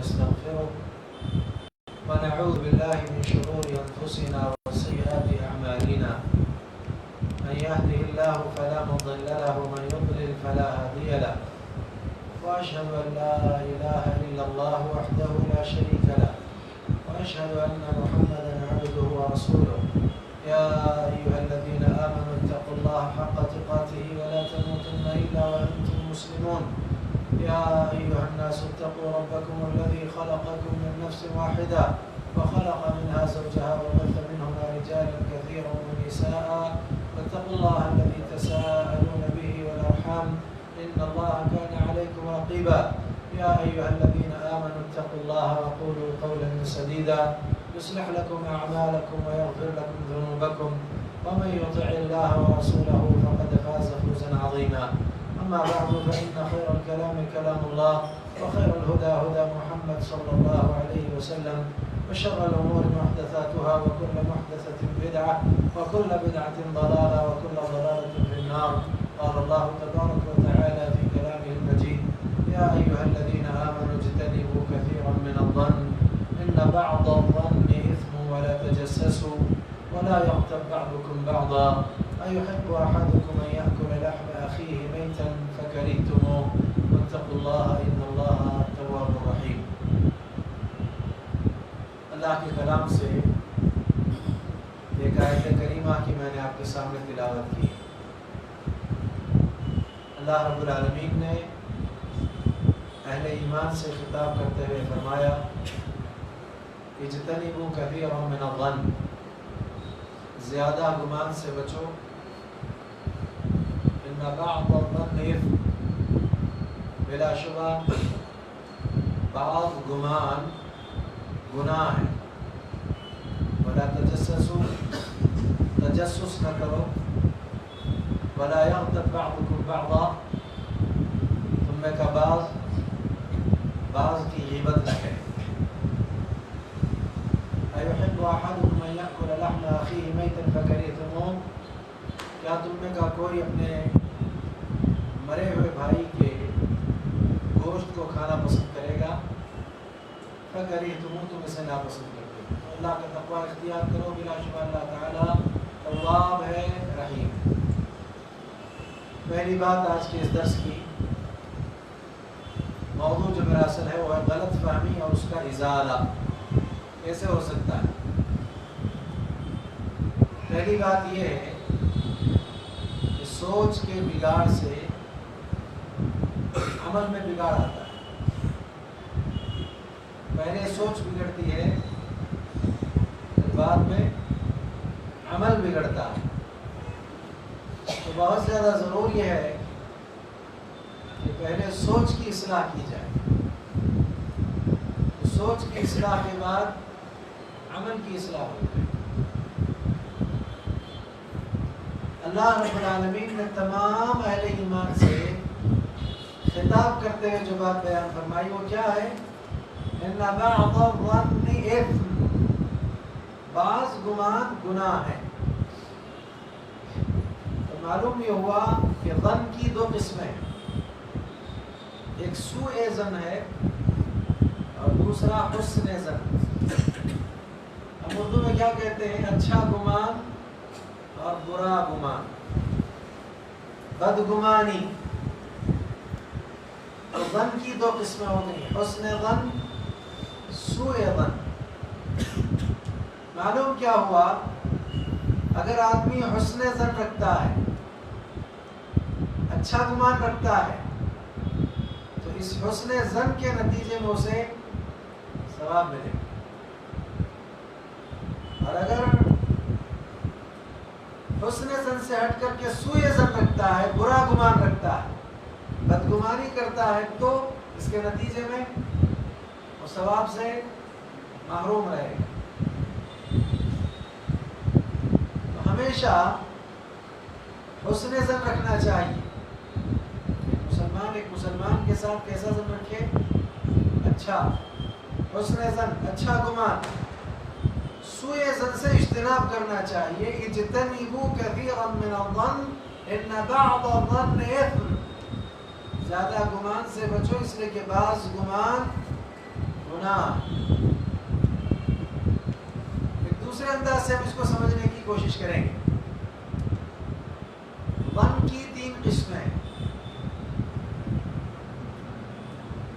ونستغفره ونعوذ بالله من شرور أنفسنا وسيئات أعمالنا من يهده الله فلا مضل له ومن يضلل فلا هادي له وأشهد أن لا إله إلا الله وحده لا شريك له وأشهد أن محمدا عبده ورسوله يا أيها الذين آمنوا اتقوا الله حق تقاته ولا تموتن إلا وأنتم مسلمون يا أيها الناس اتقوا ربكم الذي خلقكم من نفس واحدة وخلق منها زوجها وبث منهما رجالا كثيرا ونساء واتقوا الله الذي تساءلون به والأرحام إن الله كان عليكم رقيبا يا أيها الذين آمنوا اتقوا الله وقولوا قولا سديدا يصلح لكم أعمالكم ويغفر لكم ذنوبكم ومن يطع الله ورسوله فقد فاز فوزا عظيما أما بعد فإن خير الكلام كلام الله وخير الهدى هدى محمد صلى الله عليه وسلم وشر الأمور محدثاتها وكل محدثة بدعة وكل بدعة ضلالة وكل ضلالة في النار قال الله تبارك وتعالى في كلامه المجيد يا أيها الذين آمنوا اجتنبوا كثيرا من الظن إن بعض الظن إثم ولا تجسسوا ولا يغتب بعضكم بعضا أيحب أحدكم أن يأكل لحم أخيه ميتا فكرهتموه واتقوا الله إن الله تواب رحيم. اللہ کے کلام سے ایک آیت کریمہ کی میں نے آپ کے سامنے تلاوت کی. اللہ رب العالمین نے اہل ایمان سے خطاب کرتے ہوئے فرمایا اجتنبوا کثیرا من الظن، زیادہ گمان سے بچو، ان بعض الظن اثم، بلا شبہ بعض گمان گناہ ہے. ولا تجسسوا، تجسس نہ کرو. ولا یغتب بعضکم بعضا، تم میں کا بعض کی غیبت نہ کرے. ایحب احدکم ان یأکل لحم اخیہ میتا فکرہتموہ، کیا تم میں کا کوئی اپنے مرے ہوئے بھائی کے گوشت کو کھانا پسند کرے گا؟ فکرہتموہ، تم اسے ناپسند کرتے ہو. اللہ کا تقوی اختیار کرو، بلا شبہ اللہ تعالی تواب ہے، رحیم. پہلی بات آج کے اس درس کی موضوع جو میرا اصل ہے وہ ہے غلط فہمی اور اس کا ازالہ. کیسے ہو سکتا ہے؟ پہلی بات یہ ہے کہ سوچ کے بگاڑ سے عمل میں بگاڑ آتا ہے. پہلے سوچ بگڑتی ہے، بعد میں عمل بگڑتا ہے. تو بہت زیادہ ضروری ہے کہ پہلے سوچ کی اصلاح کی جائے، تو سوچ کی اصلاح کے بعد عمل کی اصلاح ہوتی ہے. اللہ رب العالمین نے تمام اہل ایمان سے خطاب کرتے ہوئے جو بات بیان فرمائی وہ کیا ہے؟ ان بعض الظن اثم، بعض گمان گناہ ہے. تو معلوم یہ ہوا کہ ظن کی دو قسمیں ہیں، ایک سوء ظن ہے اور دوسرا حسن ظن. ہم اردو میں کیا کہتے ہیں؟ اچھا گمان اور برا گمان، بدگمانی. تو ظن کی دو قسمیں ہو گئی، حسن ظن، سوء ظن. معلوم کیا ہوا؟ اگر آدمی حسن ظن رکھتا ہے، اچھا گمان رکھتا ہے، تو اس حسن ظن کے نتیجے میں اسے ثواب ملے. اور اگر حسن ظن سے ہٹ کر کے سوء ظن رکھتا ہے، برا گمان رکھتا ہے، بدگمانی کرتا ہے، تو اس کے نتیجے میں وہ ثواب سے محروم رہے گا. تو ہمیشہ حسن ظن رکھنا چاہیے. ایک مسلمان کے ساتھ کیسا ظن رکھے؟ اچھا حسن ظن، اچھا گمان. سوء ظن سے اجتناب کرنا چاہیے. اجتنبوا کثیرا من الظن ان بعض الظن اثم، زیادہ گمان سے بچو، اس لیے کہ بعض گمان گناہ گناہ. ایک دوسرے انداز سے ہم اس کو سمجھنے کی کوشش کریں گے. ظن کی 3 قسمیں ہیں.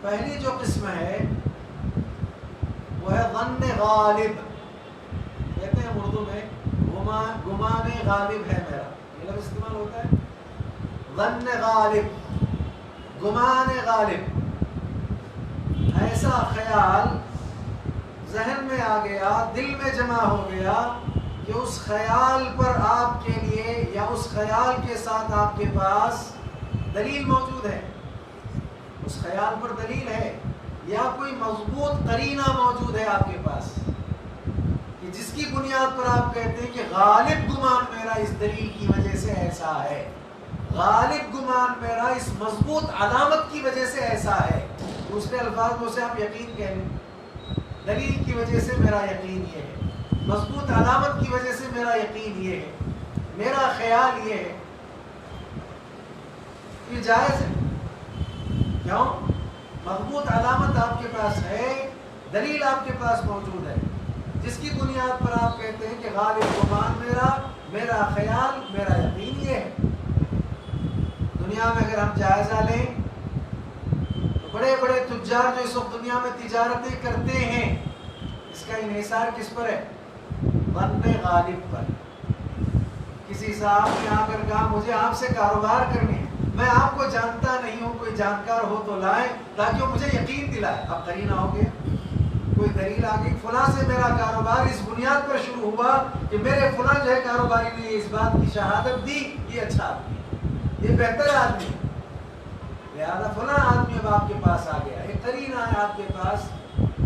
پہلی جو قسم ہے وہ ہے ظن غالب. کہتے ہیں اردو میں گمان غالب ہے میرا، یہ لفظ استعمال ہوتا ہے. ظن غالب، گمان غالب. ایسا خیال ذہن میں آ گیا، دل میں جمع ہو گیا کہ اس خیال پر آپ کے لیے یا اس خیال کے ساتھ آپ کے پاس دلیل موجود ہے. اس خیال پر دلیل ہے یا کوئی مضبوط قرینہ موجود ہے آپ کے پاس کہ جس کی بنیاد پر آپ کہتے ہیں کہ غالب گمان میرا اس دلیل کی وجہ سے ایسا ہے، غالب گمان میرا اس مضبوط علامت کی وجہ سے ایسا ہے. دوسرے الفاظ میں اسے آپ یقین کہہ لیں. دلیل کی وجہ سے میرا یقین یہ ہے، مضبوط علامت کی وجہ سے میرا یقین یہ ہے، میرا خیال یہ ہے. یہ جائز ہے. کیوں؟ مضبوط علامت آپ کے پاس ہے، دلیل آپ کے پاس موجود ہے، جس کی بنیاد پر آپ کہتے ہیں کہ غالب گمان میرا خیال، میرا یقین یہ ہے. دنیا میں اگر ہم جائزہ لیں تو بڑے بڑے تجار جو اس وقت دنیا میں تجارتیں کرتے ہیں، اس کا انحصار کس پر ہے؟ ظن غالب پر. کسی صاحب نے آ کر کہا مجھے آپ سے کاروبار کرنے ہے، میں آپ کو جانتا نہیں ہوں، کوئی جانکار ہو تو لائیں تاکہ وہ مجھے یقین دلائے. اب قرینہ ہو گیا، کوئی دلیل آ گئی، فلاں سے میرا کاروبار اس بنیاد پر شروع ہوا کہ میرے فلاں جو ہے کاروباری نے اس بات کی شہادت دی یہ اچھا آدمی ہے، یہ بہتر آدمی ہے، لہذا فلاں آدمی اب آپ کے پاس آ گیا. ایک قرینہ ہے آپ کے پاس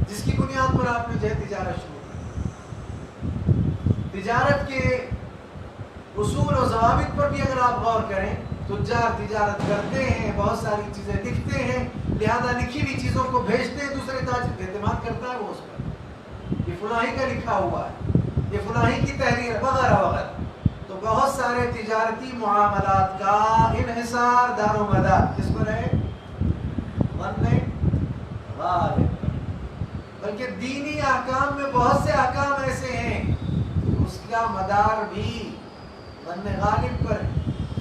جس کی بنیاد پر آپ نے جو ہے تجارت شروع کی. تجارت کے اصول و ضوابط پر بھی اگر آپ غور کریں، تجار تجارت کرتے ہیں، بہت ساری چیزیں لکھتے ہیں، لہذا لکھی ہوئی چیزوں کو بھیجتے ہیں، دوسرے تاجر اعتماد کرتا ہے وہ اس پر، یہ فلاں ہی کا لکھا ہوا ہے، یہ فلاں ہی کی تحریر وغیرہ وغیرہ. تو بہت سارے تجارتی معاملات کا انحصار دار و مدار کس پر ہے؟ ظن غالب. بلکہ دینی احکام میں بہت سے احکام ایسے ہیں اس کا مدار بھی ظن غالب پر ہے،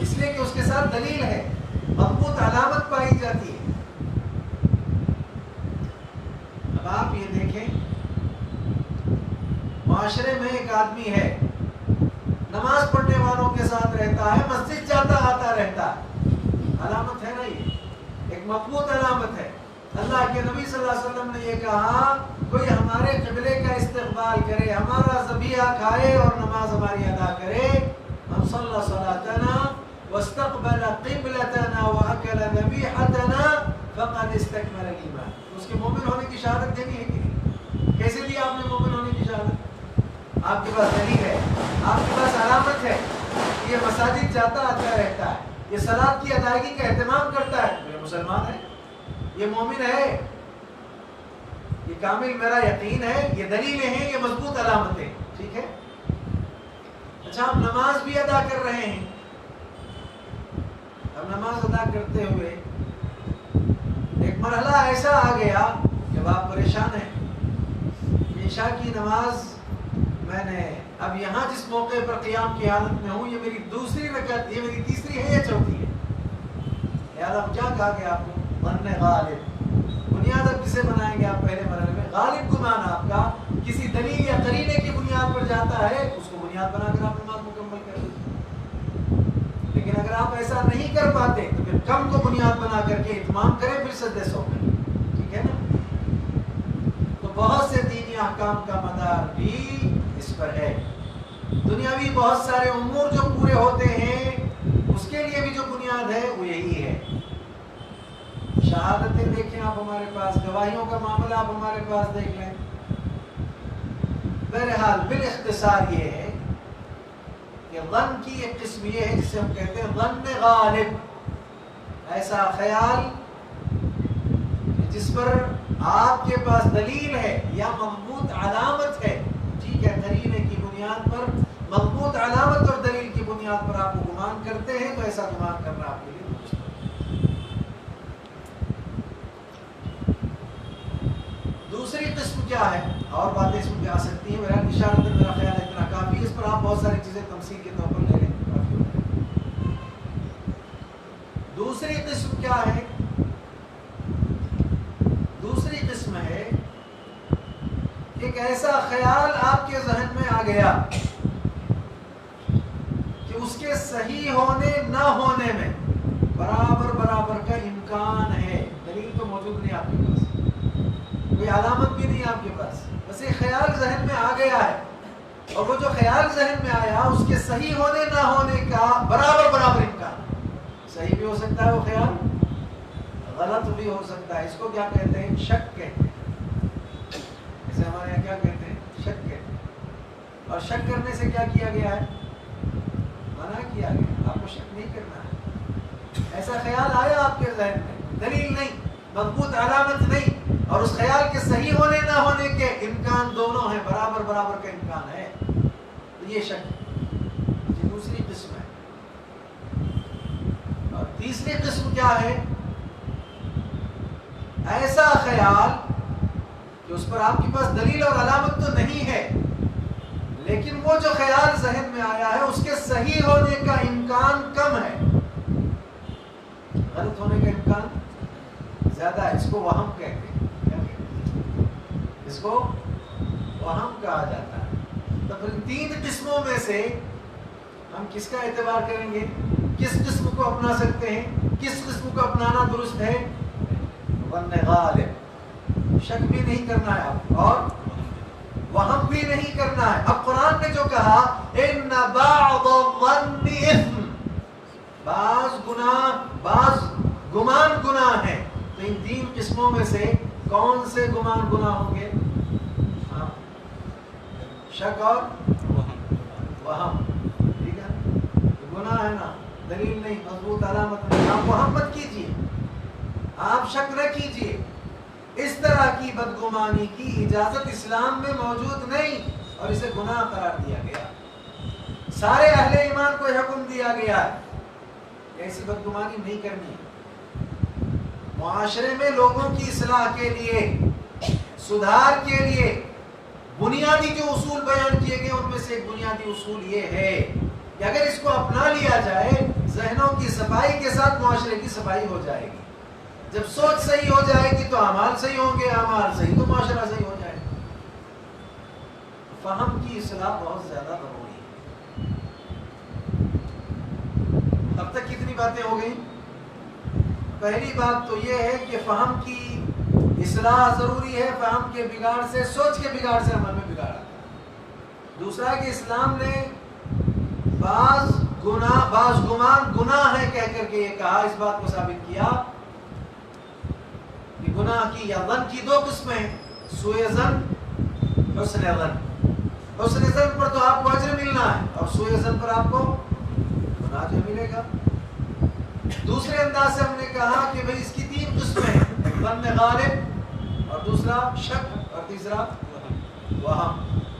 اس لیے کہ اس کے ساتھ دلیل ہے، مضبوط علامت پائی جاتی ہے. اب آپ یہ دیکھیں، معاشرے میں ایک آدمی ہے، نماز پڑھنے والوں کے ساتھ رہتا ہے، مسجد جاتا آتا رہتا ہے، علامت ہے نا، یہ ایک مضبوط علامت ہے. اللہ کے نبی صلی اللہ علیہ وسلم نے یہ کہا کوئی ہمارے قبلے کا استقبال کرے، ہمارا ذبیحہ کھائے اور نماز ہماری ادا کرے، من صلی صلاتنا واستقبل قبلتنا واکل ذبیحتنا فقد استکمل الایمان. اس کے مومن ہونے کی شہادت دینی ہے کہ نہیں؟ کیسے دی آپ نے مومن ہونے کی شہادت؟ آپ کے پاس دلیل ہے، آپ کے پاس علامت ہے، یہ مساجد جاتا آتا رہتا ہے، یہ صلاۃ کی ادائیگی کا اہتمام کرتا ہے، یہ مسلمان ہے، یہ مومن ہے، یہ کامل میرا یقین ہے، یہ دلیلیں ہیں، یہ مضبوط علامتیں. ٹھیک ہے. اچھا، ہم نماز بھی ادا کر رہے ہیں. اب نماز ادا کرتے ہوئے ایک مرحلہ ایسا آ گیا جب آپ پریشان ہیں. عشاء کی نماز میں نے اب یہاں جس موقع پر قیام کی حالت میں ہوں، یہ میری دوسری رکعت، یہ میری تیسری ہے یا چوتھی ہے؟ یاد اب کیا کہا گیا آپ کو؟ ظن غالب. بنیاد اب کسے بنائیں گے آپ پہلے مرحلے میں؟ غالب گمان آپ کا کسی دلیل یا قرینے کی بنیاد پر جاتا ہے، اس کو بنیاد بنا کر آپ نماز مکمل کریں. لیکن اگر آپ ایسا نہیں کر پاتے تو پھر کم کو بنیاد بنا کر کے اتمام کریں، پھر سجدے سو کریں. ٹھیک ہے نا؟ تو بہت سے دینی احکام کا مدار بھی اس پر ہے. دنیاوی بہت سارے امور جو پورے ہوتے ہیں اس کے لیے بھی جو بنیاد ہے وہ یہی ہے. شہادتیں دیکھیں آپ ہمارے پاس، گواہیوں کا معاملہ آپ ہمارے پاس دیکھ لیں. بہرحال بالاختصار یہ ہے کہ ظن کی ایک قسم یہ ہے جسے ہم کہتے ہیں ظن غالب. ایسا خیال جس پر آپ کے پاس دلیل ہے یا مضبوط علامت ہے. ٹھیک ہے، قرینے کی بنیاد پر، مضبوط علامت اور دلیل کی بنیاد پر آپ کو گمان کرتے ہیں، تو ایسا گمان کرنا آپ کے لیے درست ہے. دوسری قسم کیا ہے؟ اور باتیں اس میں بھی آ سکتی ہیں، بہرحال اشارہ میرا خیال اتنا کافی ہے، اس پر آپ بہت ساری چیزیں تمثیل کے طور پر لے لیں کافی ہوتا ہے۔ دوسری قسم کیا ہے؟ دوسری قسم ہے ایک ایسا خیال آپ کے ذہن میں آ گیا کہ اس کے صحیح ہونے نہ ہونے میں برابر برابر کا امکان ہے، دلیل تو موجود نہیں آپ کے پاس، کوئی علامت بھی نہیں آپ کے پاس، بس ایک خیال ذہن میں آ گیا ہے، اور وہ جو خیال ذہن میں آیا اس کے صحیح ہونے نہ ہونے کا برابر برابر امکان، صحیح بھی ہو سکتا ہے وہ خیال، غلط بھی ہو سکتا ہے، اس کو کیا کہتے ہیں؟ شک کہتے ہیں، اسے ہمارے یہاں کیا کہتے ہیں؟ شک کہتے ہیں۔ اور شک کرنے سے کیا کیا گیا ہے؟ منع کیا گیا، آپ کو شک نہیں کرنا ہے۔ ایسا خیال آیا آپ کے ذہن میں، دلیل نہیں، مضبوط علامت نہیں، اور اس خیال کے صحیح ہونے نہ ہونے کے امکان دونوں ہیں، برابر برابر کا امکان ہے، تو یہ شک یہ دوسری قسم ہے۔ اور تیسری قسم کیا ہے؟ ایسا خیال کہ اس پر آپ کے پاس دلیل اور علامت تو نہیں ہے، لیکن وہ جو خیال ذہن میں آیا ہے اس کے صحیح ہونے کا امکان کم ہے، غلط ہونے کا امکان زیادہ ہے، اس کو وہم کہتے ہیں، کیا کہتے ہیں؟ اس کو وہم کہا جاتا ہے۔ تو پھر تین قسموں میں سے ہم کس کا اعتبار کریں گے؟ کس قسم کو اپنا سکتے ہیں؟ کس قسم کو اپنانا درست ہے؟ ظن غالب، شک بھی نہیں کرنا ہے آپ، اور وہم بھی نہیں کرنا ہے۔ اب قرآن نے جو کہا ان بعض الظن اثم، بعض گمان گناہ ہے، تو ان تین قسموں میں سے کون سے گمان گناہ ہوں گے؟ شک اور وہم، ٹھیک ہے، گناہ ہے نا، دلیل نہیں، مضبوط علامت نہیں، آپ وہم مت کیجیے، آپ شک نہ کیجیے، اس طرح کی بدگمانی کی اجازت اسلام میں موجود نہیں، اور اسے گناہ قرار دیا گیا، سارے اہل ایمان کو حکم دیا گیا ہے کہ ایسی بدگمانی نہیں کرنی ہے۔ معاشرے میں لوگوں کی اصلاح کے لیے، سدھار کے لیے بنیادی جو اصول بیان کیے گئے ان میں سے ایک بنیادی اصول یہ ہے کہ اگر اس کو اپنا لیا جائے، ذہنوں کی صفائی کے ساتھ معاشرے کی صفائی ہو جائے گی۔ جب سوچ صحیح ہو جائے گی تو اعمال صحیح ہوں گے، اعمال صحیح تو معاشرہ صحیح ہو جائے گا۔ فہم کی اصلاح بہت زیادہ ضروری ہے۔ اب تک کتنی باتیں ہو گئی؟ پہلی بات تو یہ ہے کہ فہم کی اصلاح ضروری ہے، فہم کے بگاڑ سے، سوچ کے بگاڑ سے عمل میں بگاڑ آتا ہے۔ دوسرا کہ اسلام نے بعض گمان گناہ ہے کہہ کر کے یہ کہا، اس بات کو ثابت کیا کہ گناہ کی یا ظن کی دو قسمیں ہیں، سوء ظن، حسن ظن۔ حسن ظن پر تو آپ کو اجر ملنا ہے، اور سوء ظن پر آپ کو گناہ جو ملے گا۔ دوسرے انداز سے ہم نے کہا کہ بھئی اس کی تین قسمیں ہیں، ایک ظن غالب، اور دوسرا شک، اور تیسرا وہم۔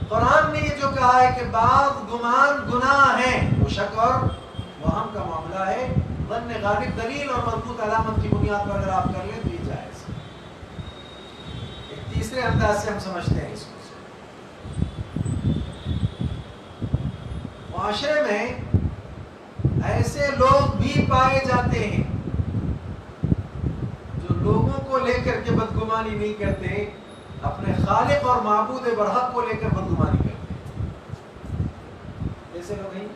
قرآن نے یہ جو کہا ہے کہ بعض گمان گناہ ہیں، وہ شک اور وہم کا معاملہ ہے، ظن غالب دلیل اور مضبوط علامت کی بنیاد پر اگر آپ کر لیں تو یہ جائز۔ ایک تیسرے انداز سے ہم سمجھتے ہیں اس کو، معاشرے میں ایسے لوگ بھی پائے جاتے ہیں جو لوگوں کو لے کر کے بدگمانی نہیں کرتے، اپنے خالق اور معبود برحق کو لے کر بدگمانی کرتے ہیں۔ ایسے لوگ نہیں،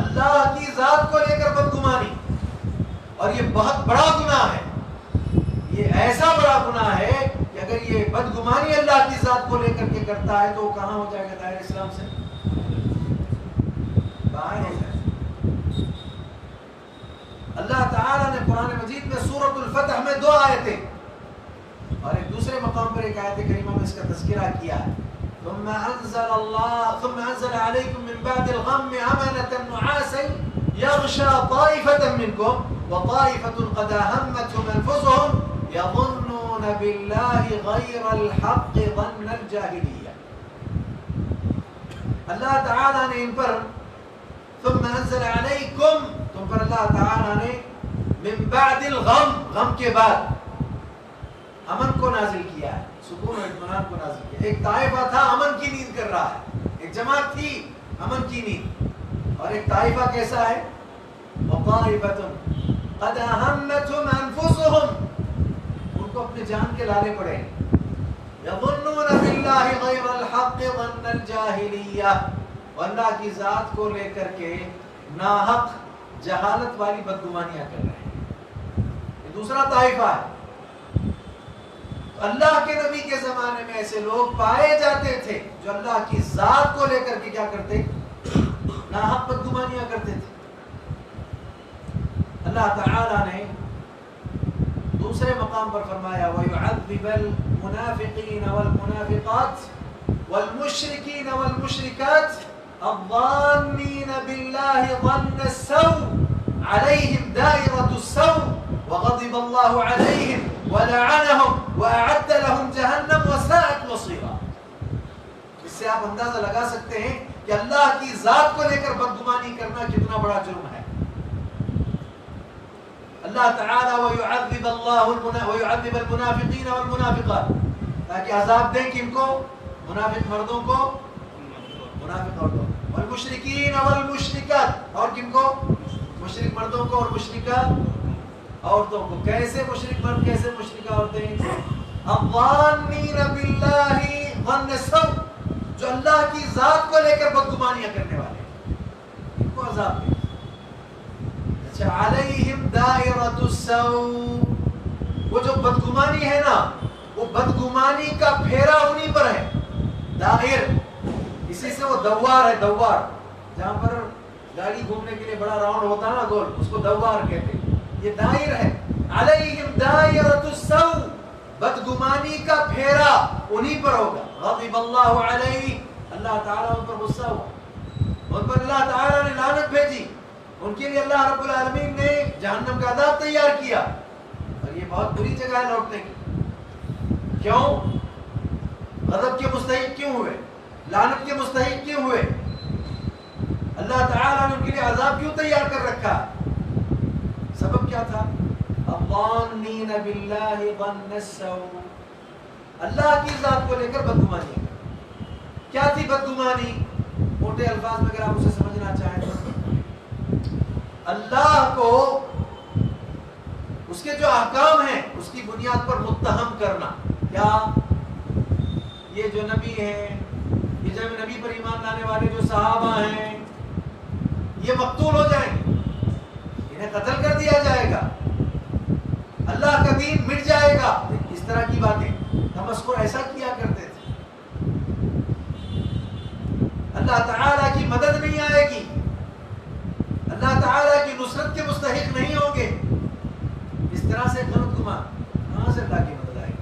اللہ کی ذات کو لے کر بدگمانی، اور یہ بہت بڑا گناہ ہے، یہ ایسا بڑا گناہ ہے کہ اگر یہ بدگمانی اللہ کی ذات کو لے کر کے کرتا ہے تو وہ کہاں ہو جائے گا؟ دائرہ اسلام سے باہر ہو جائے گا۔ اللہ تعالیٰ نے قرآن مجید میں سورۃ الفتح میں 2 آیتیں اور ایک دوسرے مقام پر ایک آیت کریمہ میں اس کا تذکرہ کیا ہے، ثم انزل عليكم من بعد الغم امنة نعاسا يغشى طائفة منكم وطائفة قد اهمتهم انفسهم يظنون بالله غير الحق ظن الجاهلية۔ اللہ تعالیٰ نے ان پر ثم انزل علیکم، تم پر اللہ تعالیٰ نے من بعد الغم، غم کے بعد، امن کو نازل کیا ہے، سکون و اطمینان کو نازل کیا. ایک طائفہ تھا امن کی نیند کر رہا ہے، ایک جماعت تھی امن کی نیند، اور ایک طائفہ کیسا ہے؟ وَطَائِفَةٌ قَدْ أَهَمَّتْهُمْ أَنفُسُهُمْ، ان کو اپنے جان کے لالے پڑے ہیں. يَظُنُّونَ بِاللَّهِ غَيْرَ الْحَقِّ ظَنَّ الْجَاهِلِيَّةِ، اللہ کی ذات کو لے کر کے ناحق جہالت والی بدگمانیاں کر رہے ہیں. یہ دوسرا طائفہ ہے. اللہ کے نبی کے زمانے میں ایسے لوگ پائے جاتے تھے جو اللہ کی ذات کو لے کر کے کیا کرتے؟ ناحق بدگمانیاں کرتے تھے. اللہ تعالی نے دوسرے مقام پر فرمایا وَيُعَذِّبَ الْمُنَافِقِينَ وَالْمُنَافِقَاتِ وَالْمُشْرِكِينَ وَالْمُشْرِكَاتِ الظَّانِّينَ بِاللَّهِ ظَنَّ السَّوْءِ عَلَيْهِمْ دَائِرَةُ السَّوْءِ وغضب الله عليهم ولعنهم وأعد لهم جهنم وساءت مصيرا. اس سے آپ اندازہ لگا سکتے ہیں کہ اللہ کی ذات کو لے کر بدگمانی کرنا کتنا بڑا جرم ہے. اللہ تعالی وَيُعَذِّبَ الْمُنَافِقِينَ وَالْمُنَافِقَاتِ، تاکہ عذاب دیں کن کو؟ منافق مردوں کو، منافق عورتوں، والمشرکین والمشرکات، اور کن کو؟ مشرک مردوں کو اور مشرکہ عورتوں کو. کیسے مشرک مرد، کیسے مشرکہ عورتیں؟ الظانین باللہ ظن السوء، جو اللہ کی ذات کو لے کر بدگمانیاں کرنے والے ہیں، ان کو عذاب دیں. اچھا، علیہم دائرۃ السوء، وہ جو بدگمانی ہے نا، وہ بدگمانی کا پھیرا انہی پر ہے. دائر اسی سے وہ دوار ہے، دوار جہاں پر گاڑی گھومنے کے لیے بڑا راؤنڈ ہوتا ہے نا گول، اس کو دوار کہتے ہیں. یہ دائر ہے. علیہم دائرۃ السوء، بدگمانی کا پھیرا انہی پر ہوگا. غضب اللہ علیہ، اللہ تعالیٰ ان پر غصہ ہوا، ان پر اللہ تعالیٰ نے لعنت بھیجی، ان کے لیے اللہ رب العالمین نے جہنم کا عذاب تیار کیا. اور یہ بہت بری جگہ ہے لوٹنے کی. کیوں؟ غضب کے مستحق کیوں ہوئے؟ لعنت کے مستحق کیوں ہوئے؟ اللہ تعالیٰ نے ان کے لیے عذاب کیوں تیار کر رکھا؟ سبب کیا تھا؟ الظانین باللہ ظن السوء، اللہ کی ذات کو لے کر بدگمانی. کیا تھی بدگمانی؟ موٹے الفاظ میں اگر آپ اسے سمجھنا چاہیں تو اللہ کو اس کے جو احکام ہیں اس کی بنیاد پر متہم کرنا. کیا؟ یہ جو نبی ہیں، یہ جو نبی پر ایمان لانے والے جو صحابہ ہیں، یہ مقتول ہو جائیں گے، انہیں قتل کر دیا جائے گا، اللہ کا دین مٹ جائے گا. اس طرح کی باتیں تمسخر ایسا کیا کرتے تھے. اللہ تعالیٰ کی مدد نہیں آئے گی، اللہ تعالیٰ کی نصرت کے مستحق نہیں ہوں گے. اس طرح سے غلط گمان، کہاں سے اللہ کی مدد آئے گی؟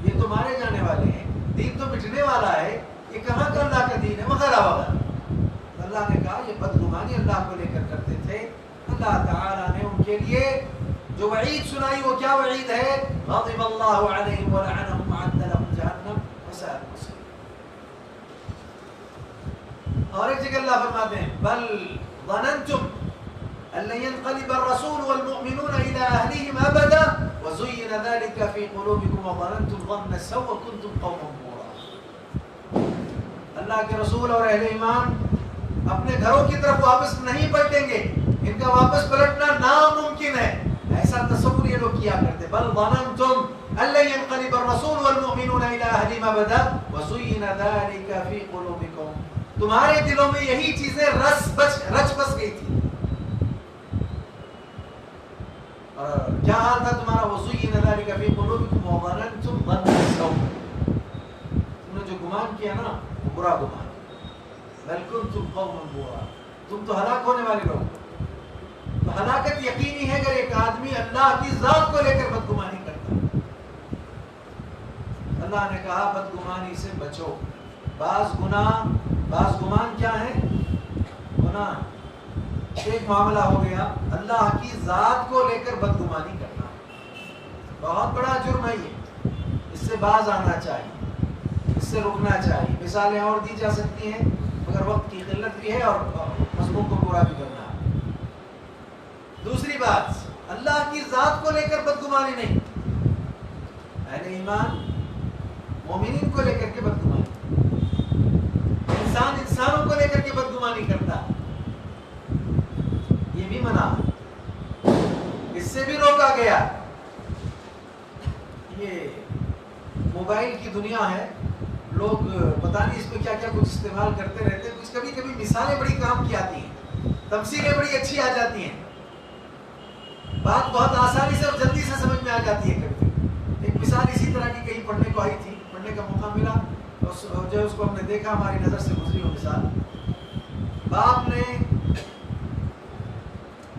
یہ تو مارے جانے والے ہیں، دین تو مٹنے والا ہے، یہ کہاں کا اللہ کا دین ہے؟ وغیرہ وغیرہ. اللہ نے کہا یہ بدگمانی اللہ کو لے کر کرتے تھے. اللہ تعالیٰ نے ان کے لیے جو وعید سنائی وہ کیا وعید ہے؟ غضب اللہ علیہم ولعنہم وأعد لهم جہنم وساءت مصیرا. اور ایک جگہ اللہ فرماتے ہیں بل ظننتم ان لن ينقلب الرسول والمؤمنون الى اهلهم ابدا وزين ذلك في قلوبكم وظننتم ظن السوء وكنتم قوما بورا. اللہ کے رسول اور اہل ایمان اپنے گھروں کی طرف واپس نہیں پلٹیں گے، ان کا واپس پلٹنا ناممکن ہے. ایسا تصور یہ لوگ کیا کرتے. بل ظننتم ان لن ينقلب الرسول والمؤمنون الى اهلهم ابدا وزين ذلك في قلوبكم، تمہارے دلوں میں یہی چیزیں رچ بس گئی تھی. اور کیا حال تھا تمہارا؟ وزين ذلك في قلوبكم وظننتم ظن السوء، تم نے جو گمان کیا نا وہ برا گمان. بل کنتم قوما بورا، تم تو ہلاک ہونے والے لوگ. تو ہلاکت یقینی ہے اگر ایک آدمی اللہ کی ذات کو لے کر بدگمانی کرتا. اللہ نے کہا بدگمانی سے بچو. بعض گمان کیا ہے؟ گناہ. ایک معاملہ ہو گیا اللہ کی ذات کو لے کر بدگمانی کرنا، بہت بڑا جرم ہے یہ. اس سے باز آنا چاہیے، اس سے رکنا چاہیے. مثالیں اور دی جا سکتی ہیں مگر وقت کی قلت بھی ہے اور مضمون کو پورا بھی کرنا ہے. دوسری بات، اللہ کی ذات کو لے کر بدگمانی نہیں. اہل ایمان مومنین کو لے کر کے بدگمانی، انسان انسانوں کو لے کر کے بدگمانی کرتا، یہ بھی منع، اس سے بھی روکا گیا۔ یہ موبائل کی دنیا ہے، لوگ پتہ نہیں اس میں کیا کیا کچھ استعمال کرتے رہتے ہیں، کچھ کبھی کبھی مثالیں بڑی کام کی آتی ہیں، تمثیلیں بڑی اچھی آ جاتی ہیں، بات بہت آسانی سے اور جلدی سے سمجھ میں آ جاتی ہے۔ کبھی ایک مثال اسی طرح کی کہیں پڑھنے کو آئی تھی، پڑھنے کا موقع ملا، اور جو اس کو ہم نے دیکھا، ہماری نظر سے گزری وہ مثال، باپ نے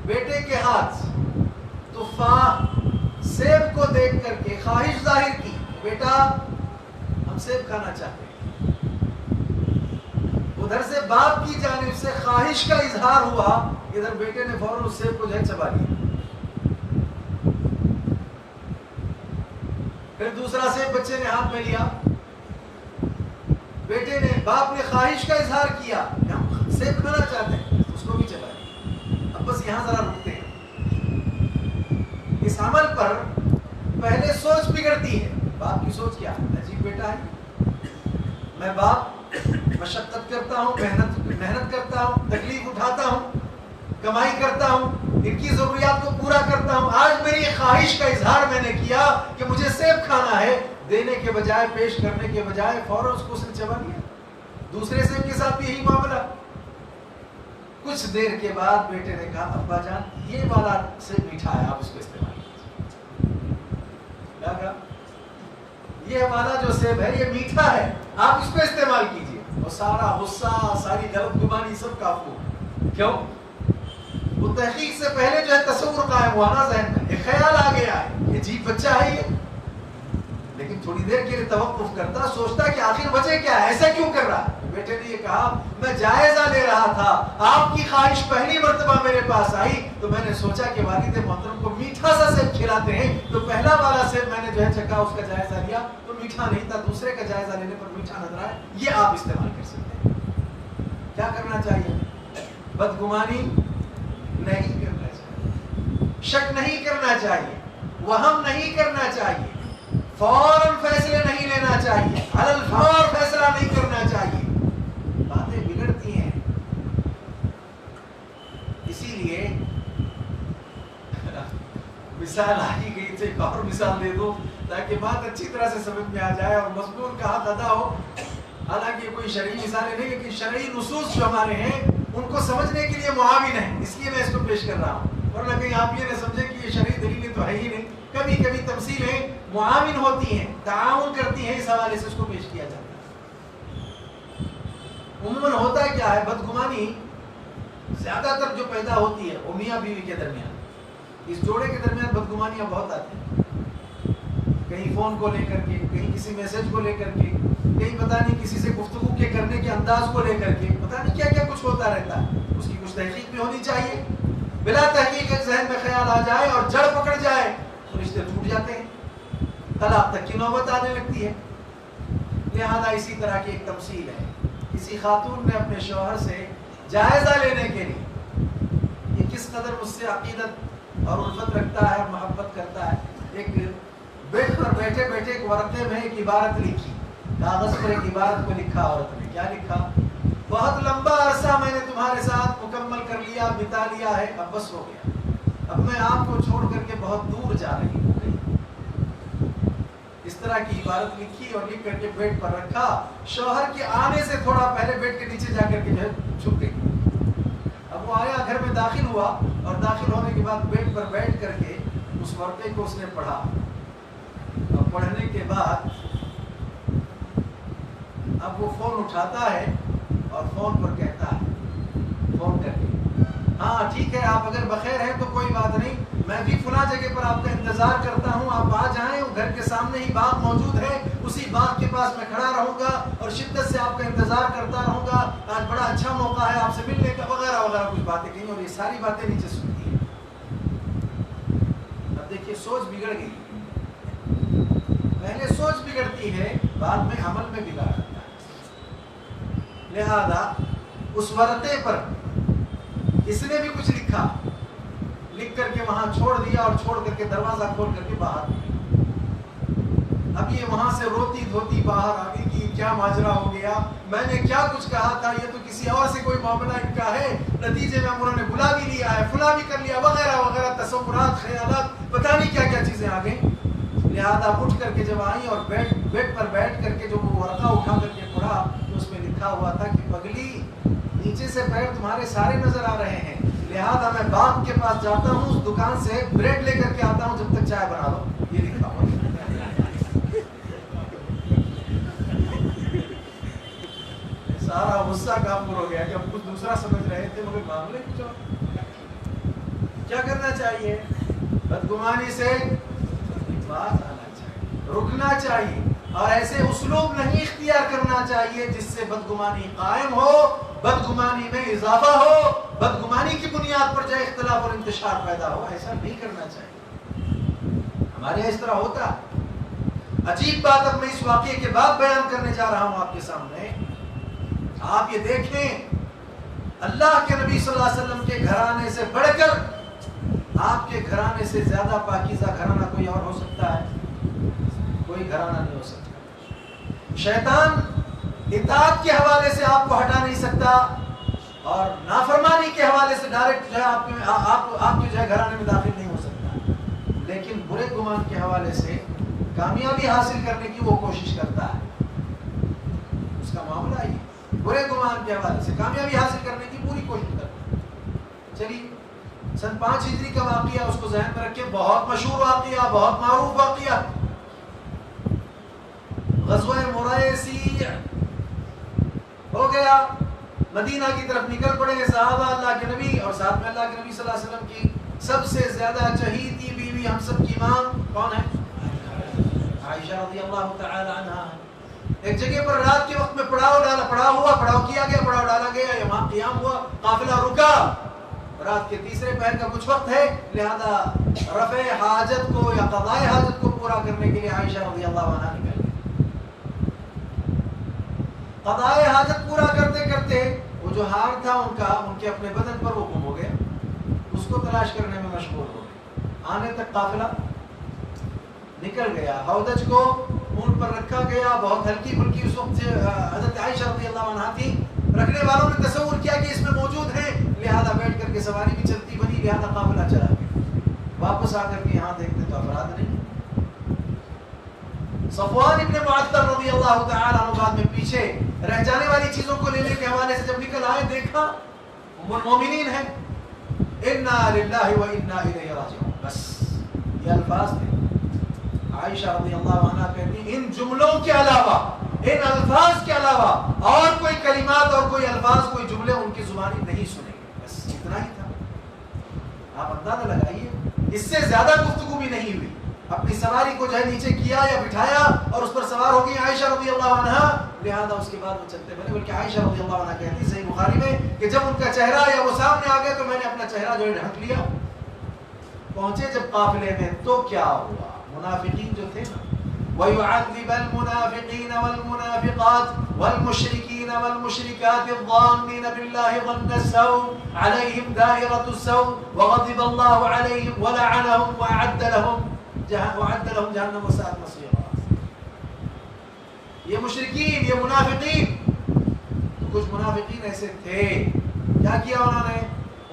بیٹے کے ہاتھ تفاح سیب کو دیکھ کر کے خواہش ظاہر کی، بیٹا ہم سیب کھانا چاہتے ہیں۔ ادھر سے باپ کی جانب سے خواہش کا اظہار ہوا، ادھر بیٹے نے فوراً اس سیب کو جو ہے چبا لیا۔ پھر دوسرا سیب بچے نے ہاتھ میں لیا، بیٹے نے، باپ نے خواہش کا اظہار کیا کہ ہم سیب کھانا چاہتے ہیں، اس کو بھی چبا لیا۔ اب بس یہاں ذرا رکتے ہیں، اس عمل پر پہلے سوچ بگڑتی ہے، باپ کی سوچ کیا ہے؟ عجیب بیٹا ہے، میں باپ مشقت کرتا ہوں، محنت کرتا ہوں، تکلیف اٹھاتا ہوں، کمائی کرتا ہوں، ان کی ضروریات کو پورا کرتا ہوں، آج میری خواہش کا اظہار میں نے کیا کہ مجھے سیب کھانا ہے، دینے کے بجائے، پیش کرنے کے بجائے فوراً اس کو اس نے چبا لیا۔ دوسرے سیب کے ساتھ بھی یہی معاملہ۔ کچھ دیر کے بعد بیٹے نے کہا، ابا جان یہ والا سیب میٹھا ہے، آپ اس کو استعمال کیا کہا؟ یہ والا جو سیب ہے یہ میٹھا ہے، آپ اس کو استعمال کیجئے۔ اور سارا غصہ، ساری غلط گمانی سب کافو۔ کیوں؟ وہ تحقیق سے پہلے جو ہے تصور قائم ہوا نا ذہن میں، ایک خیال آ گیا ہے، یہ عجیب بچہ ہے یہ، لیکن تھوڑی دیر کے لیے توقف کرتا، سوچتا کہ آخر وجہ کیا ہے، ایسا کیوں کر رہا ہے؟ بیٹے نے یہ کہا، میں جائزہ لے رہا تھا، آپ کی خواہش پہلی مرتبہ میرے پاس آئی تو میں نے سوچا کہ والد محترم کو میٹھا سا سیب کھلاتے ہیں، تو پہلا والا سیب میں نے جو ہے چکھا، اس کا جائزہ لیا تو میٹھا نہیں تھا، دوسرے کا جائزہ لینے پر میٹھا نظر آیا، یہ آپ استعمال کر سکتے ہیں۔ کیا کرنا چاہیے؟ بدگمانی نہیں کرنا چاہیے، شک نہیں کرنا چاہیے، وہم نہیں کرنا چاہیے، فوراً فیصلے نہیں لینا چاہیے، علی الفور فیصلہ نہیں کرنا چاہیے، باتیں بگڑتی ہیں۔ اسی لیے مثال آ ہی گئی تھی، ایک اور مثال دے دو تاکہ بات اچھی طرح سے سمجھ میں آ جائے اور مضمون کا حق ادا ہو۔ حالانکہ کوئی شرعی مثالیں نہیں، لیکن شرعی نصوص جو ہمارے ہیں ان کو سمجھنے کے لیے معاون ہیں، اس لیے میں اس کو پیش کر رہا ہوں، ورنہ کہیں آپ یہ نہ سمجھیں کہ یہ شرعی دلیلیں تو ہے ہی نہیں، کبھی کبھی تمثیلیں معاون ہوتی ہیں، تعاون کرتی ہیں، اس حوالے سے اس کو پیش کیا جاتا ہے۔ عموماً ہوتا کیا ہے، بدگمانی زیادہ تر جو پیدا ہوتی ہے وہ میاں بیوی کے درمیان، اس جوڑے کے درمیان بدگمانیاں بہت آتی ہیں، کہیں فون کو لے کر کے، کہیں کسی میسج کو لے کر کے، کہیں پتہ نہیں کسی سے گفتگو کے کرنے کے انداز کو لے کر کے، پتہ نہیں کیا کیا کچھ ہوتا رہتا ہے، اس کی کچھ تحقیق بھی ہونی چاہیے۔ بلا تحقیق ایک ذہن میں خیال آ جائے اور جڑ پکڑ جائے تو رشتے ٹوٹ جاتے ہیں، طلاق تک کی نوبت آنے لگتی ہے۔ لہذا اسی طرح کی ایک تمثیل ہے، کسی خاتون نے اپنے شوہر سے جائزہ لینے کے لیے، یہ کس قدر اس سے عقیدت اور الفت رکھتا ہے اور محبت کرتا ہے، ایک بیڈ پر بیٹھے بیٹھے ایک ورقے میں ایک عبارت لکھی، کاغذ پر ایک عبارت کو لکھا، عورت نے کیا لکھا، بہت لمبا عرصہ میں نے تمہارے ساتھ مکمل کر لیا، بتا لیا ہے، اب بس ہو گیا، اب میں آپ کو چھوڑ کر کے بہت دور جا رہی ہوں۔ اس طرح کی عبارت لکھی اور لکھ کر کے بیڈ پر رکھا، شوہر کے آنے سے تھوڑا پہلے بیڈ کے نیچے جا کر کے جو ہے چھپ گئی۔ اب وہ آیا، گھر میں داخل ہوا اور داخل ہونے کے بعد بیڈ پر بیٹھ کر کے اس ورقے کو اس نے پڑھا، اور پڑھنے کے بعد اب وہ فون اٹھاتا ہے اور فون پر کہتا ہے، فون کر کے، ہاں ٹھیک ہے، آپ اگر بخیر ہیں تو کوئی بات نہیں، میں بھی فلاں جگہ پر آپ کا انتظار کرتا ہوں، آپ آ جائیں، گھر کے سامنے ہی باغ موجود ہے، اسی باغ کے پاس میں کھڑا رہوں گا اور شدت سے آپ کا انتظار کرتا رہوں گا، آج بڑا اچھا موقع ہے آپ سے ملنے کا، وغیرہ وغیرہ کچھ باتیں کہیں، اور یہ ساری باتیں نیچے سنتی ہیں۔ اب دیکھیے سوچ بگڑ گئی، پہلے سوچ بگڑتی ہے، بعد میں عمل میں بگاڑ آتا ہے۔ لہذا اس ورقے پر اس نے بھی کچھ لکھا، لکھ کر کے وہاں چھوڑ دیا اور چھوڑ کر کے دروازہ کھول کر کے باہر، اب یہ وہاں سے روتی دھوتی باہر آ گئی کہ کیا ماجرا ہو گیا، میں نے کیا کچھ کہا تھا، یہ تو کسی اور سے کوئی معاملہ ان کا ہے، نتیجے میں انہوں نے بلا بھی لیا ہے، فلاں بھی کر لیا، وغیرہ وغیرہ، تصورات، خیالات، پتہ نہیں کیا کیا چیزیں آ گئیں۔ لہذا اٹھ کر کے جب آئیں اور بیڈ پر بیٹھ کر کے جو وہ ورقہ اٹھا کر کے پڑھا تو اس میں لکھا ہوا تھا کہ پگلی، نیچے سے پیر تمہارے سارے نظر آ رہے ہیں، لہذا میں باپ کے پاس جاتا ہوں، اس دکان سے بریڈ لے کر کے آتا ہوں، جب تک چائے بنا لو۔ یہ لکھا ہوا سارا غصہ کافر ہو گیا کہ ہم کچھ دوسرا سمجھ رہے تھے مگر معاملے کچھ اور۔ کیا کرنا چاہیے؟ بدگمانی سے بات آنا چاہیے، رکنا چاہیے، اور ایسے اسلوب نہیں اختیار کرنا چاہیے جس سے بدگمانی قائم ہو، بدگمانی میں اضافہ ہو، بدگمانی کی بنیاد پر جائے اختلاف اور انتشار پیدا ہو۔ ایسا نہیں کرنا چاہیے۔ ہمارے یہاں اس طرح ہوتا۔ عجیب بات اب میں اس واقعے کے بعد بیان کرنے جا رہا ہوں آپ کے سامنے۔ آپ یہ دیکھیں، اللہ کے نبی صلی اللہ علیہ وسلم کے گھرانے سے بڑھ کر آپ کے گھرانے سے زیادہ پاکیزہ گھرانہ کوئی اور ہو سکتا ہے؟ کوئی گھرانہ نہیں ہو سکتا۔ شیطان اطاعت کے حوالے سے آپ کو ہٹا نہیں سکتا، اور نافرمانی کے حوالے سے ڈائریکٹ جو ہے آپ کے جو ہے گھرانے میں داخل نہیں ہو سکتا، لیکن برے گمان کے حوالے سے کامیابی حاصل کرنے کی وہ کوشش کرتا ہے۔ اس کا معاملہ ہی برے گمان کے حوالے سے کامیابی حاصل کرنے کی پوری کوشش کرتا ہے۔ چلیے، سن 5 ہجری کا واقعہ اس کو ذہن میں رکھیں، بہت مشہور واقعہ، بہت معروف واقعہ، غزوہ مریسی ہو گیا۔ مدینہ کی طرف نکل پڑے صحابہ اللہ کے نبی، اور ساتھ میں اللہ کے نبی صلی اللہ علیہ وسلم کی سب سے زیادہ چہیتی بیوی، ہم سب کی ماں کون ہے؟ عائشہ رضی اللہ تعالی عنہا۔ ایک جگہ پر رات کے وقت میں پڑاؤ کیا گیا، پڑاؤ ڈالا گیا، یہاں قیام ہوا، قافلہ رکا، رات کے تیسرے پہر کا کچھ وقت ہے، لہذا رفع حاجت کو یا قضاء حاجت کو پورا کرنے کے لیے عائشہ رضی اللہ عنہا نکل گئی۔ قضاء حاجت پورا کرتے کرتے وہ جو ہار تھا ان کے اپنے بدن پر وہ گم ہو گیا، اس کو تلاش کرنے میں مشغول ہو گئے۔ آنے تک قافلہ نکل گیا، ہودج کو اونٹ پر رکھا گیا، بہت ہلکی پھلکی اس وقت سے حضرت عائشہ رضی اللہ عنہا تھی، رکھنے والوں نے تصور کیا کہ اس میں موجود ہے، لہذا بیٹھ کر کے سواری بھی چلتی بنی، لہذا قافلہ چلا گیا۔ واپس آ کر کے یہاں دیکھتے تو افراد نہیں۔ صفوان ابن معطل رضی اللہ تعالی عنہ بعد میں پیچھے رہ جانے والی چیزوں کو لینے کے حوالے سے جب نکل آئے، دیکھا ام المومنین ہے، انا للہ و انا الیہ راجعون، بس یہ الفاظ تھے۔ عائشہ رضی اللہ عنہ کہتی ان جملوں کے علاوہ، ان الفاظ کے علاوہ اور کوئی کلمات اور کوئی الفاظ، کوئی جملے ان کی زبانی نہیں سنے گے، بس اتنا ہی تھا۔ آپ اندازہ لگائیے، اس سے زیادہ گفتگو بھی نہیں ہوئی۔ اپنی سواری کو جو ہے نیچے کیا یا بٹھایا اور اس پر سوار ہو گئی عائشہ رضی اللہ عنہا، لہذا اس کے بعد وہ چلتے بنے۔ بلکہ عائشہ رضی اللہ عنہا کہتی صحیح بخاری میں کہ جب ان کا چہرہ یا وہ سامنے آ گیا تو میں نے اپنا چہرہ جو ہے ڈھک لیا۔ پہنچے جب قافلے میں تو کیا ہوا، منافقین جو تھے نا، وَيُعَذِّبَ الْمُنَافِقِينَ وَالْمُنَافِقَاتِ وَالْمُشْرِكِينَ وَالْمُشْرِكَاتِ الظَّانِّينَ بِاللَّهِ ظَنَّ السَّوْءِ عَلَيْهِمْ دَائِرَةُ السَّوْءِ وَغَضِبَ اللَّهُ عَلَيْهِمْ وَلَعَنَهُمْ وَأَعَدَّ لَهُمْ جہنم وساءت مصیرا۔ یہ مشرکین، یہ منافقین، کچھ منافقین ایسے تھے، کیا کیا انہوں نے؟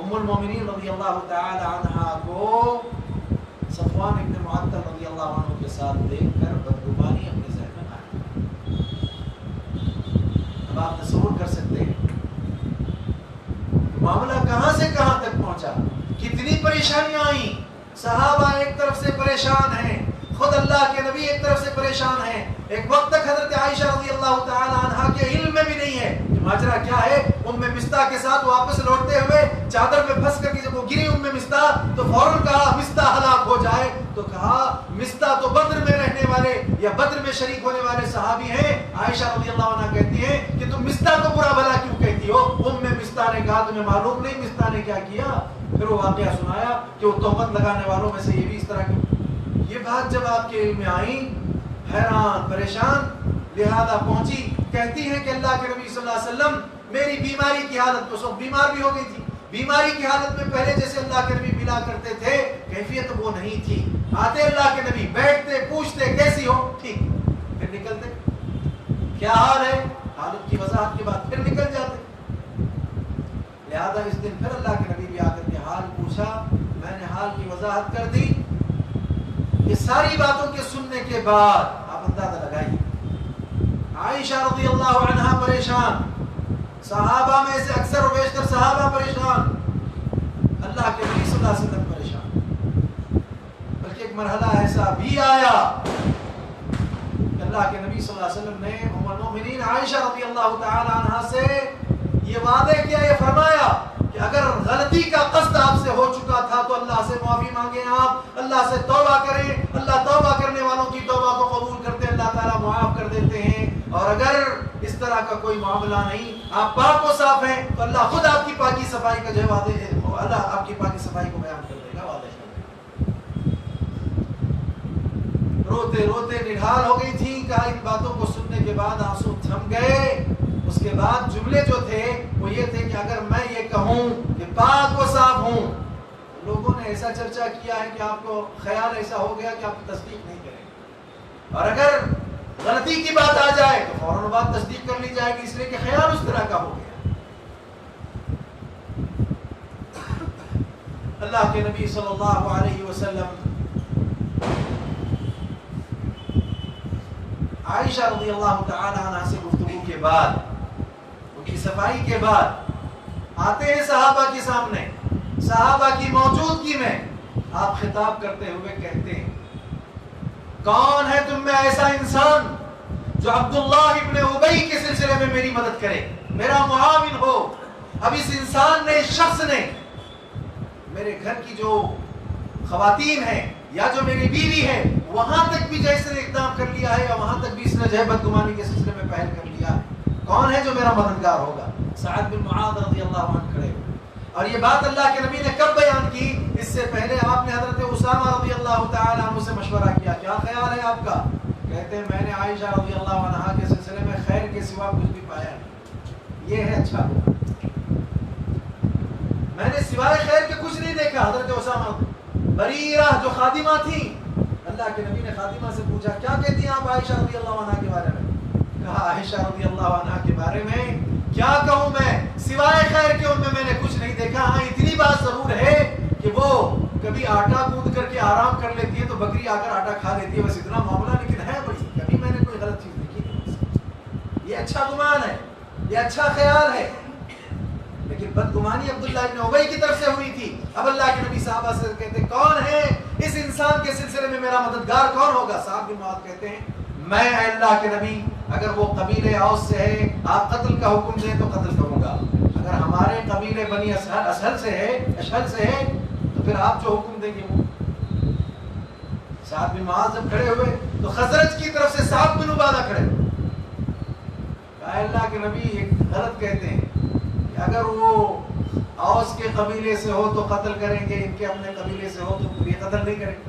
ام المومنین رضی اللہ تعالی عنہا کو صفوان ابن معطل رضی اللہ عنہ کے ساتھ دیکھ کر بدگمانی اپنے ذہن میں آئی۔ اب آپ تصور کر سکتے ہیں معاملہ کہاں سے کہاں تک پہنچا، کتنی پریشانیاں آئیں۔ صحابہ ایک طرف سے پریشان ہیں، خود اللہ کے نبی ایک طرف سے پریشان ہیں۔ ایک وقت تک حضرت عائشہ رضی اللہ تعالی عنہا کے علم میں بھی نہیں ہے کہ ماجرا کیا ہے۔ ام مستح کے ساتھ واپس لوٹتے ہوئے چادر میں پھنس کر کے جب وہ گری ام مستح تو فوراً کہا مستح ہلاک ہو جائے، تو کہا مستح تو بدر میں رہنے والے یا بدر میں شریک ہونے والے صحابی ہیں۔ عائشہ رضی اللہ عنہا کہتی ہے کہ تم مستح کو برا بھلا کیوں کہتی ہو؟ ام مستح نے کہا تمہیں معلوم نہیں مستح نے کیا کیا؟ پھر وہ واقعہ سنایا کہ وہ تہمت لگانے والوں میں سے یہ بھی اس طرح کی۔ یہ بات جب آپ کے علم میں آئی، حیران پریشان، لہذا پہنچی، کہتی ہے کہ اللہ کے نبی صلی اللہ علیہ وسلم میری بیماری کی حالت، تو سب بیمار بھی ہو گئی تھی، بیماری کی حالت میں پہلے جیسے اللہ کے نبی ملا کرتے تھے کیفیت وہ نہیں تھی. آتے اللہ کے نبی, بیٹھتے, پوچھتے کیسی ہو, ٹھیک, پھر نکلتے. کیا حال ہے, حالت کی وضاحت کے بعد پھر نکل جاتے. لہذا اس دن پھر اللہ کے نبی بھی آ کر کے حال پوچھا, میں نے حال کی وضاحت کر دی. یہ ساری باتوں کے سننے کے بعد آپ اندازہ لگائیے, عائشہ رضی اللہ عنہا پریشان, صحابہ میں سے اکثر و بیشتر صحابہ پریشان, اللہ کے نبی صلی اللہ علیہ وسلم پریشان. بلکہ ایک مرحلہ ایسا بھی آیا کہ اللہ کے نبی صلی اللہ علیہ وسلم نے ام المؤمنین عائشہ رضی اللہ تعالی عنہا سے یہ وعدہ کیا, یہ فرمایا کہ اگر غلطی کا قصد آپ سے ہو چکا تھا تو اللہ سے معافی مانگیں, آپ اللہ سے توبہ کریں, اللہ توبہ کرنے والوں کی توبہ کو قبول کرتے ہیں, اللہ تعالیٰ معاف کر دیتے ہیں. اور اگر اس طرح کا کوئی معاملہ نہیں, آپ پاک و صاف ہیں, تو اللہ خود آپ کی پاکی صفائی کا جو وعدے ہے, اللہ آپ کی پاکی صفائی کو بیان کر دے گا, وعدہ کر دے گا. روتے روتے نڈھال ہو گئی تھی, کہا ان باتوں کو سننے کے بعد آنسو تھم گئے. اس کے بعد جملے جو تھے وہ یہ تھے کہ اگر میں یہ کہوں کہ پاک و صاف ہوں, لوگوں نے ایسا چرچا کیا ہے کہ آپ کو خیال ایسا ہو گیا کہ آپ کی تصدیق نہیں کریں, اور اگر غلطی کی بات آ جائے تو فوراً بات تصدیق کر لی جائے گی, اس لیے کہ خیال اس طرح کا ہو گیا. اللہ کے نبی صلی اللہ علیہ وسلم عائشہ رضی اللہ تعالی عنہ سے گفتگو کے بعد, ان کی صفائی کے بعد آتے ہیں صحابہ کے سامنے, صحابہ کی موجودگی میں آپ خطاب کرتے ہوئے کہتے ہیں, کون ہے تم میں ایسا انسان جو عبداللہ ابن ابی کے سلسلے میں میری مدد کرے, میرا معاون ہو. اب اس انسان نے, اس شخص نے میرے گھر کی جو خواتین ہیں یا جو میری بیوی ہے وہاں تک بھی جیسے نے اقدام کر لیا ہے, یا وہاں تک بھی اس نے جو بدگمانی کے سلسلے میں پہل کر لیا ہے, کون ہے جو میرا مددگار ہوگا؟ سعد بن معاذ رضی اللہ عنہ کھڑے. اور یہ بات اللہ کے نبی نے کب بیان کی؟ اس سے پہلے آپ نے حضرت اسامہ رضی اللہ تعالی عنہ سے مشورہ کیا, کیا خیال ہے آپ کا؟ کہتے ہیں میں نے عائشہ رضی اللہ عنہا کے سلسلے میں خیر کے سوا کچھ بھی پایا نہیں. یہ ہے اچھا, میں نے سوائے خیر کے کچھ نہیں دیکھا. حضرت اسامہ, بریرہ جو خادمہ تھی, اللہ کے نبی نے خادمہ سے پوچھا کیا کہتی ہیں آپ عائشہ رضی اللہ عنہا کے بارے میں؟ کہا عائشہ رضی اللہ عنہا کے بارے میں کیا کہوں میں, سوائے خیر کے ان میں نے کچھ نہیں دیکھا. ہاں اتنی بات ضرور ہے کہ وہ کبھی آٹا کود کر کے آرام کر لیتی ہے تو بکری آ کر آٹا کھا لیتی ہے, بس اتنا معاملہ, لیکن ہے بڑی, کبھی میں نے کوئی غلط چیز دیکھی. یہ اچھا گمان ہے, یہ اچھا خیال ہے. لیکن بدگمانی عبداللہ ابن ابی کی طرف سے ہوئی تھی. اب اللہ کے نبی صحابہ سے کہتے کون ہے اس انسان کے سلسلے میں میرا مددگار کون ہوگا؟ صاحب بن معاذ کہتے ہیں میں اللہ کے نبی, اگر وہ قبیلے اوس سے ہے آپ قتل کا حکم دیں تو قتل کروں گا, اگر ہمارے قبیلے بنی اشہل سے ہے تو پھر آپ جو حکم دیں گے وہ. صاحب بن معاذ جب کھڑے ہوئے تو خزرج کی طرف سے صاحب بن عبادہ کھڑے ہوئے. کہا اللہ کے نبی ایک غلط کہتے ہیں کہ اگر وہ اوس کے قبیلے سے ہو تو قتل کریں گے, ان کے اپنے قبیلے سے ہو تو یہ قتل نہیں کریں گے.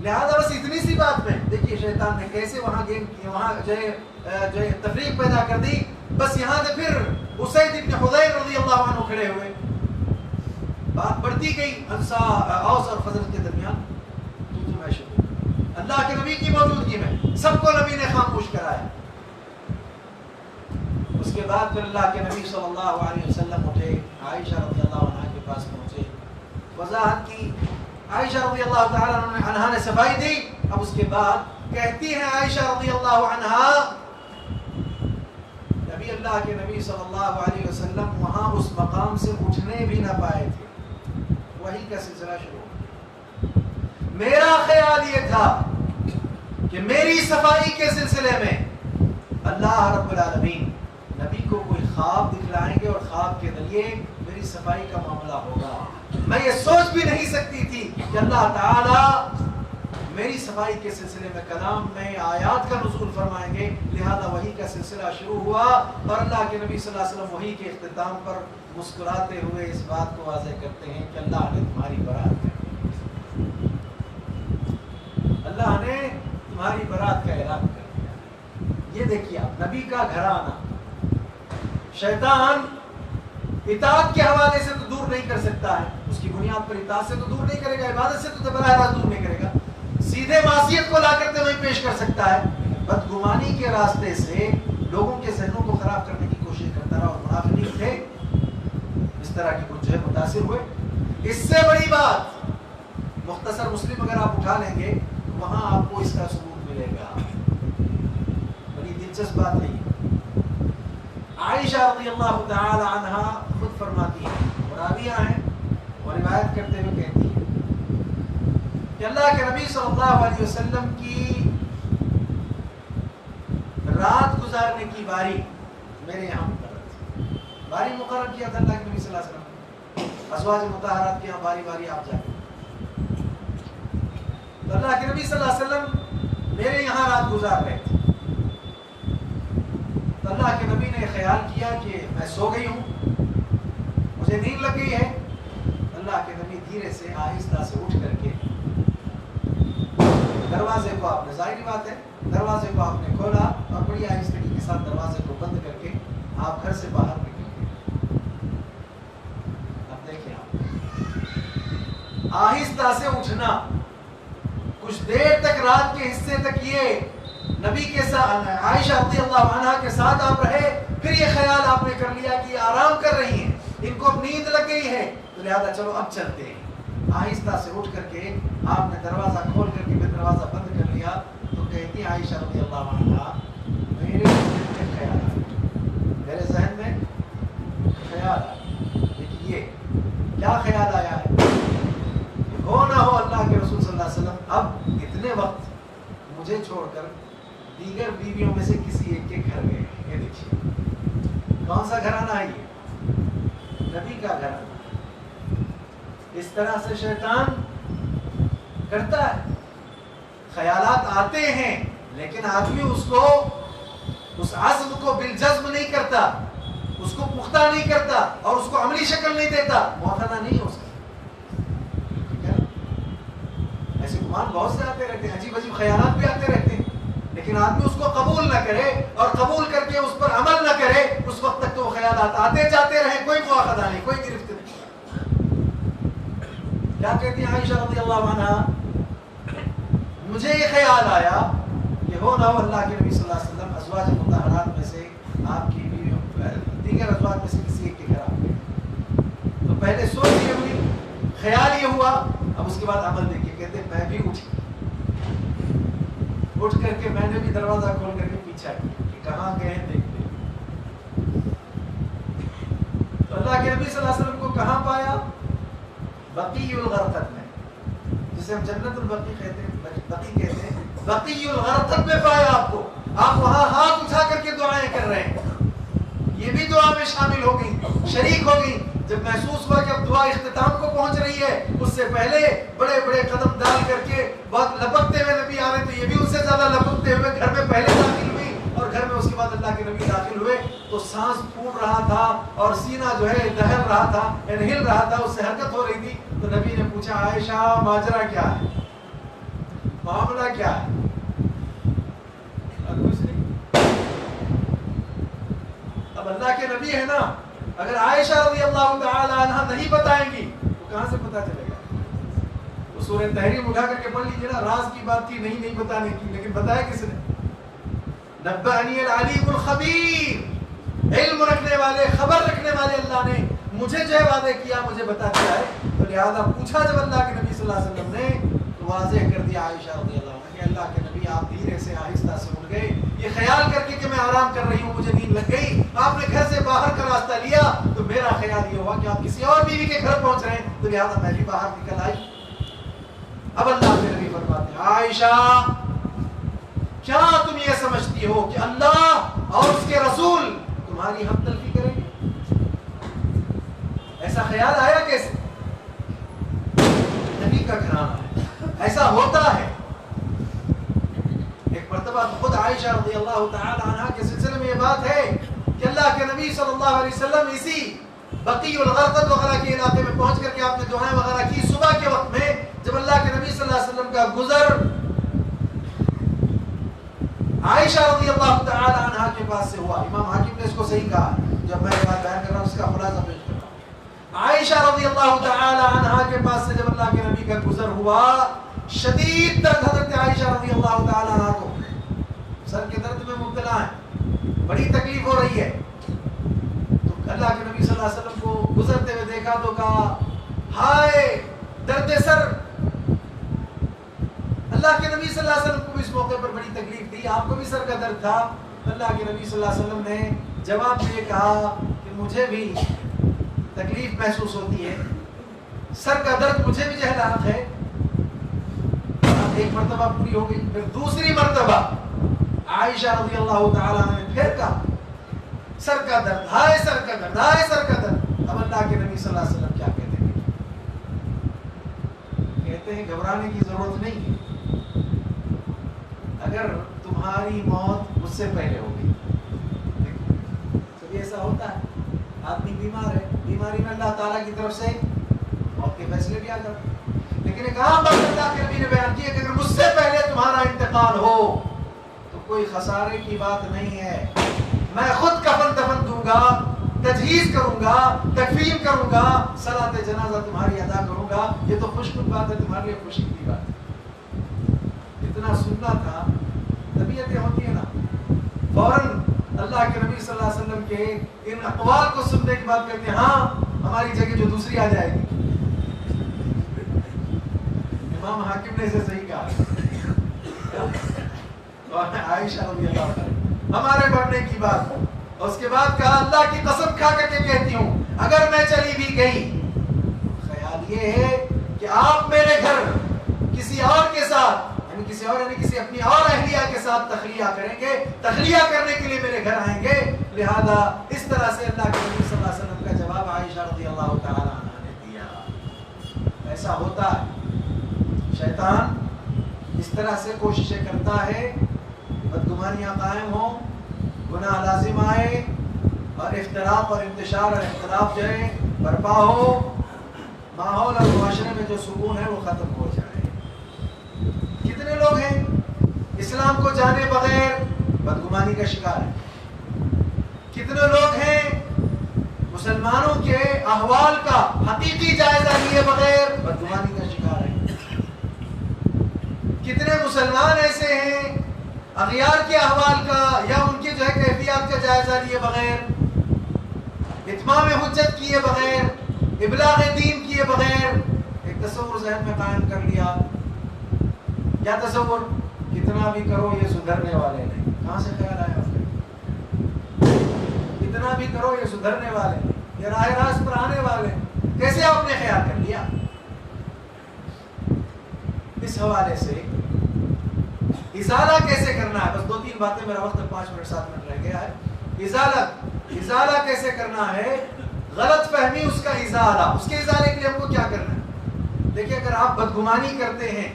لہذا بس اتنی سی بات میں دیکھیے شیطان نے کیسے وہاں گیم کی, وہاں جو تفریق پیدا کر دی. بس یہاں سے پھر اسید ابن حضیر رضی اللہ عنہ کھڑے ہوئے, بات بڑھتی گئی اوس اور خزرج کے درمیان. اللہ کے نبی کی موجودگی میں سب کو نبی نے خاموش کرایا. اس کے بعد پھر اللہ کے نبی صلی اللہ علیہ وسلم اٹھے, عائشہ رضی اللہ عنہ کے پاس پہنچے, وضاحت کی. عائشہ رضی اللہ تعالی عنہا نے صفائی دی. اب اس کے بعد کہتی ہیں عائشہ رضی اللہ عنہا, نبی اللہ کے نبی صلی اللہ علیہ وسلم وہاں اس مقام سے اٹھنے بھی نہ پائے تھے, وہی کا سلسلہ شروع. میرا خیال یہ تھا کہ میری صفائی کے سلسلے میں اللہ رب العالمین نبی کو کوئی خواب دکھلائیں گے اور خواب کے ذریعے میری صفائی کا معاملہ ہوگا. میں یہ سوچ بھی نہیں سکتی تھی کہ اللہ تعالی میری صفائی کے سلسلے میں کلام میں آیات کا نزول فرمائیں گے. لہذا وحی کا سلسلہ شروع ہوا اور اللہ کے نبی صلی اللہ علیہ وسلم وحی کے اختتام پر مسکراتے ہوئے اس بات کو واضح کرتے ہیں کہ اللہ نے تمہاری برات کر دی, اللہ نے تمہاری برات کا اعلان کر دیا. یہ دیکھیے آپ, نبی کا گھرانہ, شیطان اطاعت کے حوالے سے تو دور نہیں کر سکتا ہے, اس کی بنیاد پر اطاعت سے تو دور نہیں کرے گا، عبادت سے تو براہ راست دور نہیں کرے گا، سیدھے معصیت کو لا کر وہیں پیش کر سکتا ہے، بدگمانی کے راستے سے لوگوں کے ذہنوں کو خراب کرنے کی کوشش کرتا رہا، اور منافقین تھے اس طرح کی کچھ جو ہے متاثر ہوئے۔ اس سے بڑی بات مختصر مسلم اگر آپ اٹھا لیں گے تو وہاں آپ کو اس کا ثبوت ملے گا، بڑی دلچسپ بات نہیں ہے۔ عائشہ رضی اللہ تعالی عنہا خود فرماتی ہیں، راویہ ہیں اور روایت کرتے ہوئے کہتی ہیں کہ اللہ کے نبی صلی اللہ علیہ وسلم کی رات گزارنے کی باری میرے یہاں مقرر تھی، باری مقرر کیا تھا اللہ کے نبی صلی اللہ علیہ وسلم، ازواج مطہرات کے یہاں باری باری آپ جائیں، تو اللہ کے نبی صلی اللہ علیہ وسلم میرے یہاں رات گزار رہے تھے، تو اللہ کے نبی نے خیال کیا کہ میں سو گئی ہوں، مجھے نیند لگ گئی ہے، اللہ کے نبی دھیرے سے آہستہ سے اٹھ کر کے دروازے کو آپ نے، ظاہری بات ہے دروازے کو آپ نے کھولا اور بڑی آہستگی کے ساتھ دروازے کو بند کر کے آپ گھر سے باہر نکل گئے۔ اب دیکھیں آپ آہستہ سے اٹھنا، کچھ دیر تک رات کے حصے تک یہ نبی کے ساتھ عائشہ رضی اللہ عنہا کے ساتھ آپ رہے، پھر یہ خیال آپ نے کر لیا کہ یہ آرام کر رہی ہیں، ان کو اب نیند لگ گئی ہے، تو لہذا چلو اب چلتے ہیں۔ آہستہ سے اٹھ کر کے آپ نے دروازہ کھول کر کے پھر دروازہ بند کر لیا، تو کہتی عائشہ رضی اللہ عنہا میرے ذہن میں خیال آیا، میرے ذہن میں خیال آیا، دیکھیے کیا خیال آیا ہے، ہو نہ ہو اللہ کے رسول صلی اللہ علیہ وسلم اب اتنے وقت مجھے چھوڑ کر دیگر بیویوں میں سے کسی ایک کے گھر گئے۔ یہ دیکھیے کون سا گھرانہ ہے، یہ نبی کا گھرانہ۔ اس طرح سے شیطان کرتا ہے، خیالات آتے ہیں لیکن آدمی اس عزم کو بالجزم نہیں کرتا، اس کو پختہ نہیں کرتا اور اس کو عملی شکل نہیں دیتا، موافقہ نہیں ہو سکتا۔ ایسے گمان بہت سے آتے رہتے ہیں، عجیب عجیب خیالات بھی آتے رہتے ہیں، لیکن آدمی اس کو قبول نہ کرے اور قبول کر کے اس پر عمل نہ کرے، اس وقت تک تو وہ خیالات آتے جاتے رہے، کوئی مواخذہ نہیں، کوئی گرفت نہیں۔ کیا کہتی ہیں عائشہ رضی اللہ عنہا، مجھے یہ خیال آیا کہ ہو نہ ہو اللہ کے نبی صلی اللہ علیہ وسلم ازواج مطہرات میں سے آپ کی بیویوں دیگر ازواج میں سے کسی ایک کے گھر آ گئے، تو پہلے سوچ یہ ہوئی، خیال یہ ہوا، اب اس کے بعد عمل دیکھیے، کہتے ہیں میں بھی اٹھ کر کے میں نے بھی دروازہ کھول کر کے پیچھا کیا کہ کہاں گئے ہیں دیکھتے، تو اللہ کے نبی صلی اللہ علیہ وسلم کو کہاں پایا، بقیع الغرقد میں، جسے ہم جنت البقیع کہتے ہیں، بقیع کہتے ہیں، بقیع الغرقد میں پایا آپ کو، آپ وہاں ہاتھ اٹھا کر کے دعائیں کر رہے ہیں، یہ بھی دعا میں شامل ہو گئی، شریک ہو گئی۔ جب محسوس ہوا کہ اب دعا اختتام کو پہنچ رہی ہے، اس سے پہلے بڑے بڑے قدم ڈال کر کے بہت لپکتے ہوئے نبی آ رہے، تو یہ بھی ان سے زیادہ لپکتے ہوئے گھر میں پہلے داخل ہوئی، اور گھر میں اس کے بعد اللہ کے نبی داخل ہوئے تو سانس پھوٹ رہا تھا اور سینہ جو ہے دہل رہا تھا، ہل رہا تھا، اس سے حرکت ہو رہی تھی، تو نبی نے پوچھا عائشہ ماجرا کیا ہے، معاملہ کیا ہے، اب اللہ کے نبی ہے نا، اگر عائشہ رضی اللہ تعالی عنہ نہیں بتائیں گی تو کہاں سے پتہ چلے گا؟ وہ سورہ تحریم اٹھا کر کے پڑھ لیجیے نا، راز کی بات تھی، نہیں بتانے کی، لیکن بتایا کس نے؟ نبأنی العلیم الخبیر، علم رکھنے والے، خبر رکھنے والے اللہ نے مجھے جو ہے وعدہ کیا، مجھے بتا دیا ہے، تو لہذا پوچھا جب اللہ کے نبی صلی اللہ علیہ وسلم نے تو واضح کر دیا عائشہ رضی اللہ عنہ کہ اللہ کے نبی آپ دھیرے سے آہستہ سے اٹھ گئے، یہ خیال کر کے کہ میں آرام کر رہی ہوں، مجھے نیند لگ گئی، آپ نے گھر سے باہر کا راستہ لیا، تو میرا خیال یہ ہوا کہ آپ کسی اور بیوی کے گھر پہنچ رہے ہیں، تو لہذا میں بھی باہر نکل آئی۔ اب اللہ کے نبی فرماتے ہیں عائشہ کیا تم یہ سمجھتی ہو کہ اللہ اور اس کے رسول تمہاری ہم تلفی کریں گے؟ ایسا خیال آیا کیسے؟ نبی کا گھرانہ ہے، ایسا ہوتا ہے۔ ایک مرتبہ خود عائشہ رضی اللہ تعالی عنہ کے سلسلے میں یہ بات ہے کہ اللہ کے نبی صلی اللہ علیہ وسلم اسی بقیع الغرقد وغیرہ کے علاقے میں پہنچ کر کے آپ نے دعائیں وغیرہ کی، صبح کے وقت میں جب اللہ کے نبی صلی اللہ علیہ وسلم کا گزر عائشہ رضی اللہ تعالی عنہ کے پاس سے ہوا، امام حاکم نے اس کو صحیح کہا، جب میں یہ بات بیان کر رہا ہوں اس کا خلاصہ پیش کر رہا ہوں، عائشہ رضی اللہ تعالی عنہا کے پاس سے جب اللہ کے نبی کا گزر ہوا، شدید درد حضرت عائشہ رضی اللہ تعالی عنہا کو، سر کے درد میں مبتلا ہیں، بڑی تکلیف ہو رہی ہے، تو اللہ کے نبی صلی اللہ علیہ وسلم کو گزرتے ہوئے دیکھا تو کہا ہائے درد سر۔ اللہ کے نبی صلی اللہ علیہ وسلم کو بھی اس موقع پر بڑی تکلیف تھی، آپ کو بھی سر کا درد تھا۔ اللہ کے نبی صلی اللہ علیہ وسلم نے جواب میں کہا کہ مجھے بھی تکلیف محسوس ہوتی ہے، سر کا درد مجھے بھی جہلانت ہے۔ ایک مرتبہ پوری ہو گئی، پھر دوسری مرتبہ عائشہ رضی اللہ تعالیٰ عنہ نے پھر کہا سر کا درد، ہائے سر کا درد، ہائے سر کا درد۔ اب اللہ کے نبی صلی اللہ علیہ وسلم کیا کہتے ہیں؟ کہتے ہیں گھبرانے کی ضرورت نہیں ہے، اگر تمہاری موت مجھ سے پہلے ہوگی۔ کبھی ایسا ہوتا ہے آدمی بیمار ہے، بیماری میں اللہ تعالیٰ کی طرف سے موت کے فیصلے بھی آ جاتے ہیں، لیکن ایک عام بات اللہ کے نبی نے بیان کی ہے کہ اگر مجھ سے پہلے تمہارا انتقال ہو تو کوئی خسارے کی بات نہیں ہے، میں خود کفن دفن دوں گا، تجہیز کروں گا، تکفین کروں گا، صلاۃ جنازہ تمہاری ادا کروں گا، یہ تو خوش کن بات ہے، تمہارے لیے خوشی کی بات ہے۔ اتنا سننا تھا، طبیعتیں ہوتی ہیں نا، فوراً اللہ کے نبی صلی اللہ علیہ وسلم کے ان اقوال کو سننے کے بعد کہتے ہیں ہاں ہماری جگہ جو دوسری آ جائے گی۔ امام حاکم نے اسے صحیح کہا، عائشہ رضی اللہ عنہا ہمارے بڑھنے کی بات، اور اس کے بعد کہا اللہ کی قسم کھا کر کے کہتی ہوں اگر میں چلی بھی گئی، خیال یہ ہے کہ آپ میرے گھر کسی اور کے ساتھ یعنی کسی اپنی اور اہلیہ کے ساتھ تخلیہ کریں گے، تخلیہ کرنے کے لیے میرے گھر آئیں گے، لہذا اس طرح سے اللہ کے نبی صلی اللہ علیہ وسلم کا جواب عائشہ رضی اللہ تعالی عنہا نے دیا۔ ایسا ہوتا ہے، شیطان اس طرح سے کوششیں کرتا ہے، بدگمانیاں قائم ہوں، گناہ لازم آئے، اور اختلاف اور انتشار اور اختلاف جو ہے برپا ہو، ماحول اور معاشرے میں جو سکون ہے وہ ختم ہو جائے۔ کتنے لوگ ہیں اسلام کو جانے بغیر بدگمانی کا شکار ہیں، کتنے لوگ ہیں مسلمانوں کے احوال کا حقیقی جائزہ لیے بغیر بدگمانی کا شکار ہیں، کتنے مسلمان ایسے ہیں اغیار کے احوال کا یا ان کی جو ہے کیفیات کا جائزہ لیے بغیر، اتمام حجت کیے بغیر، ابلاغ دین کیے بغیر ایک تصور ذہن میں قائم کر لیا۔ کیا تصور؟ کتنا بھی کرو یہ سدھرنے والے نہیں۔ کہاں سے خیال آیا آپ کو؟ کتنا بھی کرو یہ سدھرنے والے نہیں، یہ راہ راست پر آنے والے ہیں۔ کیسے آپ نے خیال کر لیا؟ اس حوالے سے ازالہ کیسے کرنا ہے، بس دو تین باتیں، میرا وقت 5 منٹ 7 منٹ رہ گیا ہے۔ ازالہ کیسے کرنا ہے، غلط فہمی اس کا ازالہ، اس کے ازالے کے لیے ہم کو کیا کرنا ہے؟ دیکھیں اگر آپ بدگمانی کرتے ہیں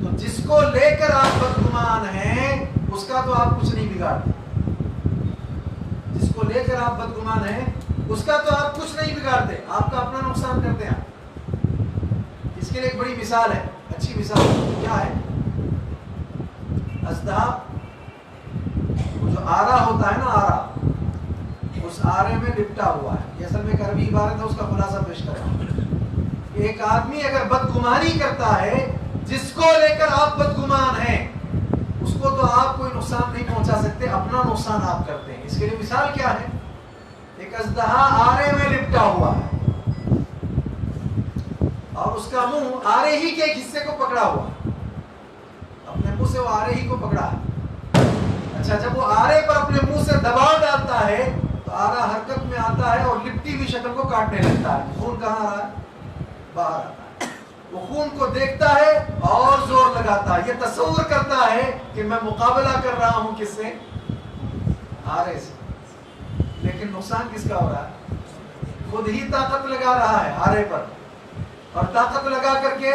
تو جس کو لے کر آپ بدگمان ہیں اس کا تو آپ کچھ نہیں بگاڑتے، جس کو لے کر آپ بدگمان ہیں اس کا تو آپ کچھ نہیں بگاڑتے، آپ کا اپنا نقصان کرتے ہیں۔ اس کے لیے ایک بڑی مثال ہے، اچھی مثال کیا ہے؟ اژدہا، وہ جو آرا ہوتا ہے نا، آرا، اس آرے میں لپٹا ہوا ہے، یہ اصل میں ایک عربی عبارت ہے، اس کا خلاصہ پیش کر رہا ہوں۔ ایک آدمی اگر بدگمانی کرتا ہے، جس کو لے کر آپ بدگمان ہیں اس کو تو آپ کوئی نقصان نہیں پہنچا سکتے، اپنا نقصان آپ کرتے ہیں۔ اس کے لیے مثال کیا ہے؟ ایک اژدہا آرے میں لپٹا ہوا ہے اور اس کا منہ آرے ہی کے ایک حصے کو پکڑا ہوا ہے، اپنے منہ سے وہ آرے ہی کو پکڑا ہے۔ اچھا، جب وہ آرے پر اپنے منہ سے دباؤ ڈالتا ہے تو آرا حرکت میں آتا ہے اور لپٹی ہوئی شکل کو کاٹنے لگتا ہے۔ خون کہاں آ رہا ہے؟ باہر آتا ہے۔ وہ خون کو دیکھتا ہے اور زور لگاتا ہے، یہ تصور کرتا ہے کہ میں مقابلہ کر رہا ہوں کس سے؟ آرے سے، لیکن نقصان کس کا ہو رہا ہے؟ خود ہی طاقت لگا رہا ہے آرے پر، اور طاقت لگا کر کے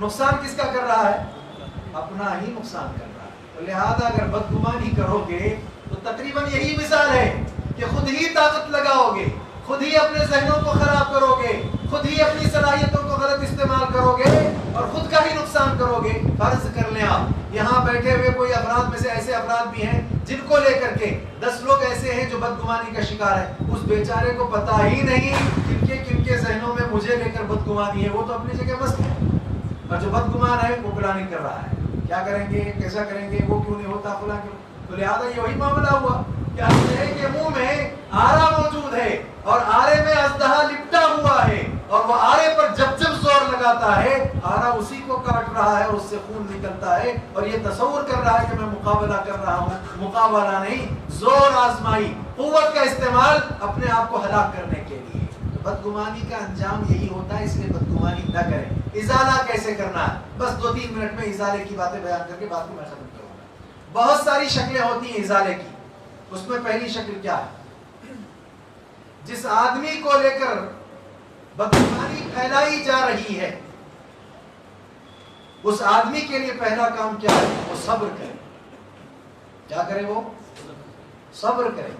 نقصان کس کا کر رہا ہے؟ اپنا ہی نقصان کر رہا ہے۔ تو لہذا اگر بدگمانی کرو گے تو تقریباً یہی مثال ہے کہ خود ہی طاقت لگاؤ گے، خود ہی اپنے ذہنوں کو خراب کرو گے، خود ہی اپنی صلاحیتوں کو غلط استعمال کرو گے اور خود کا ہی نقصان کرو گے۔ فرض کر لیں آپ یہاں بیٹھے ہوئے کوئی افراد میں سے ایسے افراد بھی ہیں جن کو لے کر کے 10 لوگ ایسے ہیں جو بدگمانی کا شکار ہے، اس بیچارے کو پتہ ہی نہیں کن کے ذہنوں میں مجھے لے کر بدگمانی ہے، وہ تو اپنی جگہ مست ہے، اور جو بدگمان ہے وہ پلاننگ کر رہا ہے، کیا کریں گے، کیسا کریں گے، وہ کیوں نہیں ہوتا، فلاں کیوں. تو لہٰذا یہ وہی معاملہ ہوا کہ اصلے کے منہ میں آرا موجود ہے اور آرے میں اژدہا لپٹا ہوا ہے، اور وہ آرے پر جب زور لگاتا ہے آرا اسی کو کاٹ رہا ہے اور اس سے خون نکلتا ہے، اور یہ تصور کر رہا ہے کہ میں مقابلہ کر رہا ہوں. مقابلہ نہیں، زور آزمائی، قوت کا استعمال اپنے آپ کو ہلاک کرنے کے لیے. تو بدگمانی کا انجام یہی ہوتا ہے، اس لیے بدگمانی نہ کریں. ازالہ کیسے کرنا ہے، بس 2-3 منٹ میں ازالے کی باتیں بیان کر کے بات کو میں ختم کروں گا. بہت ساری شکلیں ہوتی ہیں ازالے کی. اس میں پہلی شکل کیا ہے، جس آدمی کو لے کر بدگمانی پھیلائی جا رہی ہے اس آدمی کے لیے پہلا کام کیا ہے، وہ صبر کرے. کیا کرے، وہ صبر کرے.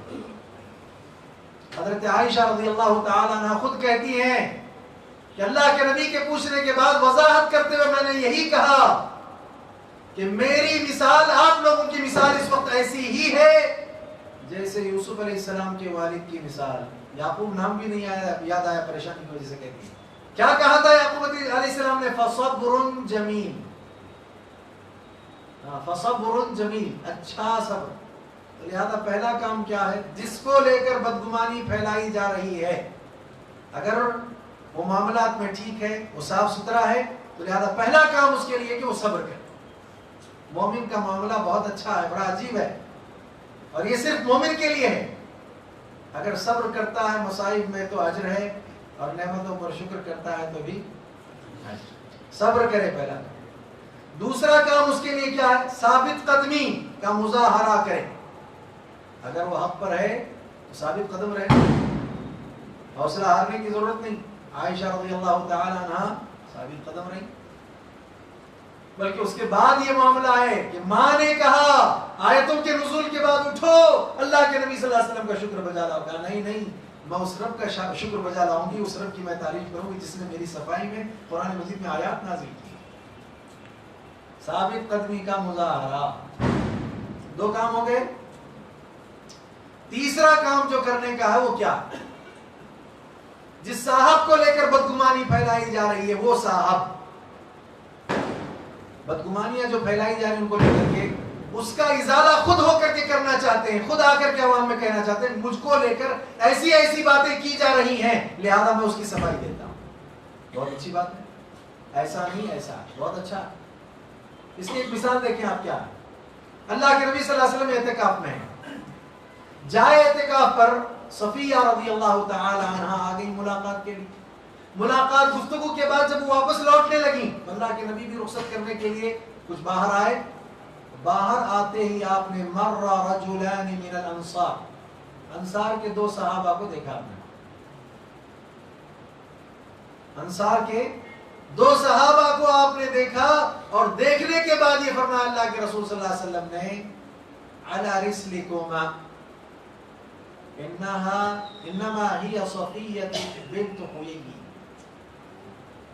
حضرت عائشہ رضی اللہ تعالی عنہ خود کہتی ہیں کہ اللہ کے نبی کے پوچھنے کے بعد وضاحت کرتے ہوئے میں نے یہی کہا کہ میری مثال آپ لوگوں کی مثال اس وقت ایسی ہی ہے جیسے یوسف علیہ السلام کے والد کی مثال. یعقوب نام بھی نہیں آیا، یاد آیا پریشانی کی وجہ سے کہتی ہے. کیا کہا تھا یعقوب علیہ السلام نے، فصبر جمیل. فصبر جمیل، اچھا صبر. لہذا پہلا کام کیا ہے، جس کو لے کر بدگمانی پھیلائی جا رہی ہے اگر وہ معاملات میں ٹھیک ہے، وہ صاف ستھرا ہے، تو لہذا پہلا کام اس کے لیے کہ وہ صبر کرے. مومن کا معاملہ بہت اچھا ہے، بڑا عجیب ہے، اور یہ صرف مومن کے لیے ہے. اگر صبر کرتا ہے مصائب میں تو اجر ہے، اور نعمتوں پر شکر کرتا ہے تو بھی اجر. صبر کرے پہلا. دوسرا کام اس کے لیے کیا ہے، ثابت قدمی کا مظاہرہ کرے. اگر وہ حق پر ہے تو ثابت قدم رہے، حوصلہ ہارنے کی ضرورت نہیں. عائشہ رضی اللہ تعالی عنہ ثابت قدم رہی، بلکہ اس کے بعد یہ معاملہ ہے کہ ماں نے کہا آیتوں کے نزول کے بعد اٹھو اللہ کے نبی صلی اللہ علیہ وسلم کا شکر بجا لاؤ. کہا نہیں، میں اس رب کا شکر بجا لاؤں گی، اس رب کی میں تعریف کروں گی جس نے میری صفائی میں قرآن مجید میں آیات نازل کی. ثابت قدمی کا مظاہرہ. 2 کام ہو گئے. تیسرا کام جو کرنے کا ہے وہ کیا، جس صاحب کو لے کر بدگمانی پھیلائی جا رہی ہے، وہ صاحب بدگمانیاں جو پھیلائی جا رہی ہیں ان کو لے کر کے اس کا ازالہ خود ہو کر کے کرنا چاہتے ہیں، خود آ کر کے عوام میں کہنا چاہتے ہیں مجھ کو لے کر ایسی باتیں کی جا رہی ہیں لہذا میں اس کی صفائی دیتا ہوں. بہت اچھی بات ہے، ایسا نہیں ایسا، بہت اچھا. اس کی ایک مثال دیکھیں آپ. کیا اللہ کے نبی صلی اللہ علیہ وسلم اعتکاف میں ہیں، جائے اعتکاف پر صفیہ رضی اللہ تعالی عنہ آ گئی ملاقات کے لیے. ملاقات گفتگو کے بعد جب وہ واپس لوٹنے لگی، اللہ کے نبی بھی رخصت کرنے کے لیے کچھ باہر آئے. باہر آتے ہی آپ نے مر رجلان من الانصار، انصار کے 2 صحابہ کو دیکھا. آپ نے انصار کے 2 صحابہ کو آپ نے دیکھا، اور دیکھنے کے بعد یہ فرمایا اللہ کے رسول صلی اللہ علیہ وسلم نے علی رسلکما انما ہی صفیہ بنت حیی.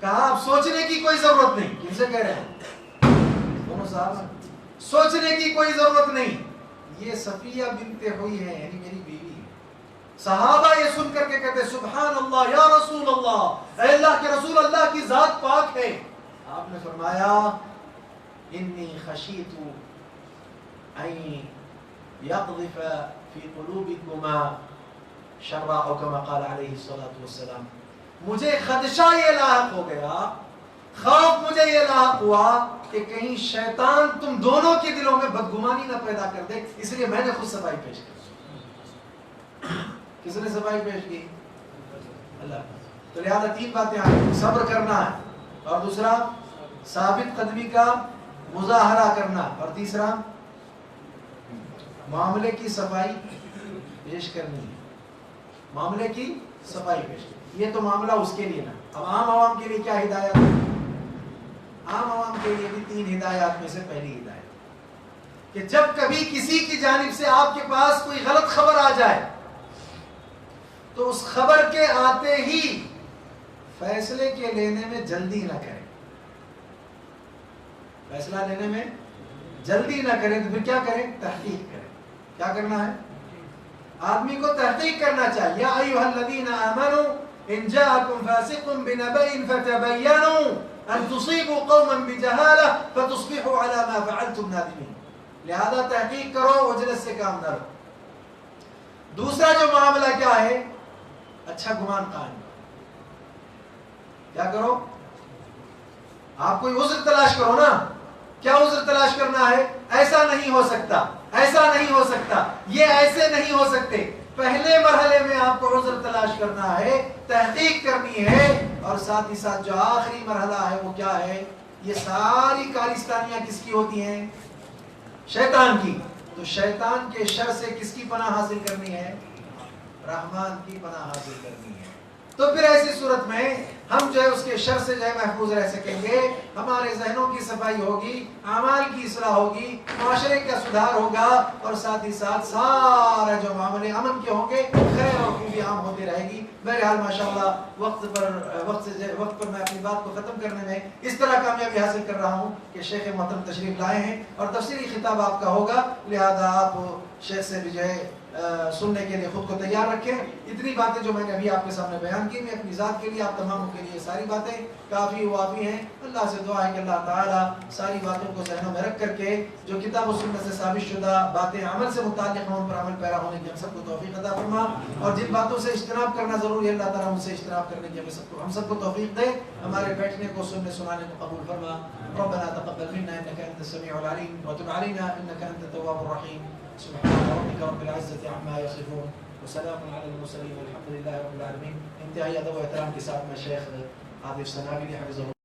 کہا اب سوچنے کی کوئی ضرورت نہیں. کن سے کہہ رہے ہیں؟ دونوں صحابہ. سوچنے کی کوئی ضرورت نہیں، یہ صفیہ بنت حیی ہے، یعنی میری بیوی ہے. صحابہ یہ سن کر کے کہتے سبحان اللہ یا رسول اللہ، اے اللہ کے رسول، اللہ کی ذات پاک ہے. آپ نے فرمایا انی خشیت ان یقذف فی قلوبکما شرا، او کما قال علیہ الصلوۃ والسلام. مجھے خدشہ یہ لاحق ہو گیا، خوف مجھے یہ لاحق ہوا کہ کہیں شیطان تم دونوں کے دلوں میں بدگمانی نہ پیدا کر دے، اس لیے میں نے خود صفائی پیش کی. کس نے صفائی پیش کی؟ اللہ. تو لہذا 3 باتیں آئیں، صبر کرنا ہے، اور دوسرا ثابت قدمی کا مظاہرہ کرنا، اور تیسرا معاملے کی صفائی پیش کرنی ہے. معاملے کی صفائی پیش کرنی، یہ تو معاملہ اس کے لیے نا. اب عام عوام کے لیے کیا ہدایت؟ عام عوام کے لیے بھی 3 ہدایات میں سے پہلی ہدایت کہ جب کبھی کسی کی جانب سے آپ کے پاس کوئی غلط خبر آ جائے تو اس خبر کے آتے ہی فیصلے کے لینے میں جلدی نہ کریں. فیصلہ لینے میں جلدی نہ کریں تو پھر کیا کریں؟ تحقیق کریں. کیا کرنا ہے؟ آدمی کو تحقیق کرنا چاہیے. یا ایھا الذین آمنوا ان جاءکم فاسق بنبأ فتبینوا ان تصیبوا قوما بجہالہ فتصبحوا علی ما فعلتم نادمین. لہذا تحقیق کرو، وجلت سے کام نہ لو. دوسرا جو معاملہ کیا ہے؟ اچھا گمان قائم کرو. کیا کرو؟ آپ کوئی عذر تلاش کرو نا. کیا عذر تلاش کرنا ہے؟ ایسا نہیں ہو سکتا، ایسا نہیں ہو سکتا، یہ ایسے نہیں ہو سکتے. پہلے مرحلے میں آپ کو عذر تلاش کرنا ہے، تحقیق کرنی ہے. اور ساتھ ہی ساتھ جو آخری مرحلہ ہے وہ کیا ہے؟ یہ ساری کارستانیاں کس کی ہوتی ہیں؟ شیطان کی. تو شیطان کے شر سے کس کی پناہ حاصل کرنی ہے؟ رحمان کی پناہ حاصل کرنی ہے. تو پھر ایسی صورت میں ہم جو ہے اس کے شر سے جو ہے محفوظ رہ سکیں گے. ہمارے ذہنوں کی صفائی ہوگی، اعمال کی اصلاح ہوگی، معاشرے کا سدھار ہوگا، اور ساتھ ہی ساتھ سارا جو معاملے امن کے ہوں گے، خیر اور خوبی عام ہوتی رہے گی. بہرحال ماشاءاللہ وقت پر میں اپنی بات کو ختم کرنے میں اس طرح کامیابی حاصل کر رہا ہوں کہ شیخ محترم تشریف لائے ہیں اور تفسیری خطاب آپ کا ہوگا. لہذا آپ شیخ سے بھی جو ہے سننے کے لیے خود کو تیار رکھیں. اتنی باتیں جو میں نے ابھی آپ کے سامنے بیان کی، میں اپنی ذات کے لیے، آپ تماموں کے لیے ساری باتیں کافی وافی ہیں. اللہ سے دعا ہے کہ اللہ تعالیٰ ساری باتوں کو ذہنوں میں رکھ کر کے جو کتاب و سنت سے ثابت شدہ باتیں عمل سے متعلق ہیں ان پر عمل پیرا ہونے کی ہم سب کو توفیق عطا فرما. اور جن باتوں سے اجتناب کرنا ضروری ہے اللہ تعالیٰ ان سے اجتناب کرنے کی ہم سب کو توفیق دے. ہمارے بیٹھنے کو، سننے سنانے کو قبول فرما. ربنا تقبل منا انك انت السميع العليم وتب علينا انك انت التواب الرحيم. سبحان ربك رب العزة عما يصفون وسلام على المرسلين والحمد لله رب العالمين. انتہائی ادب و احترام کے ساتھ میں شیخ عاطف ثناوی حفظہ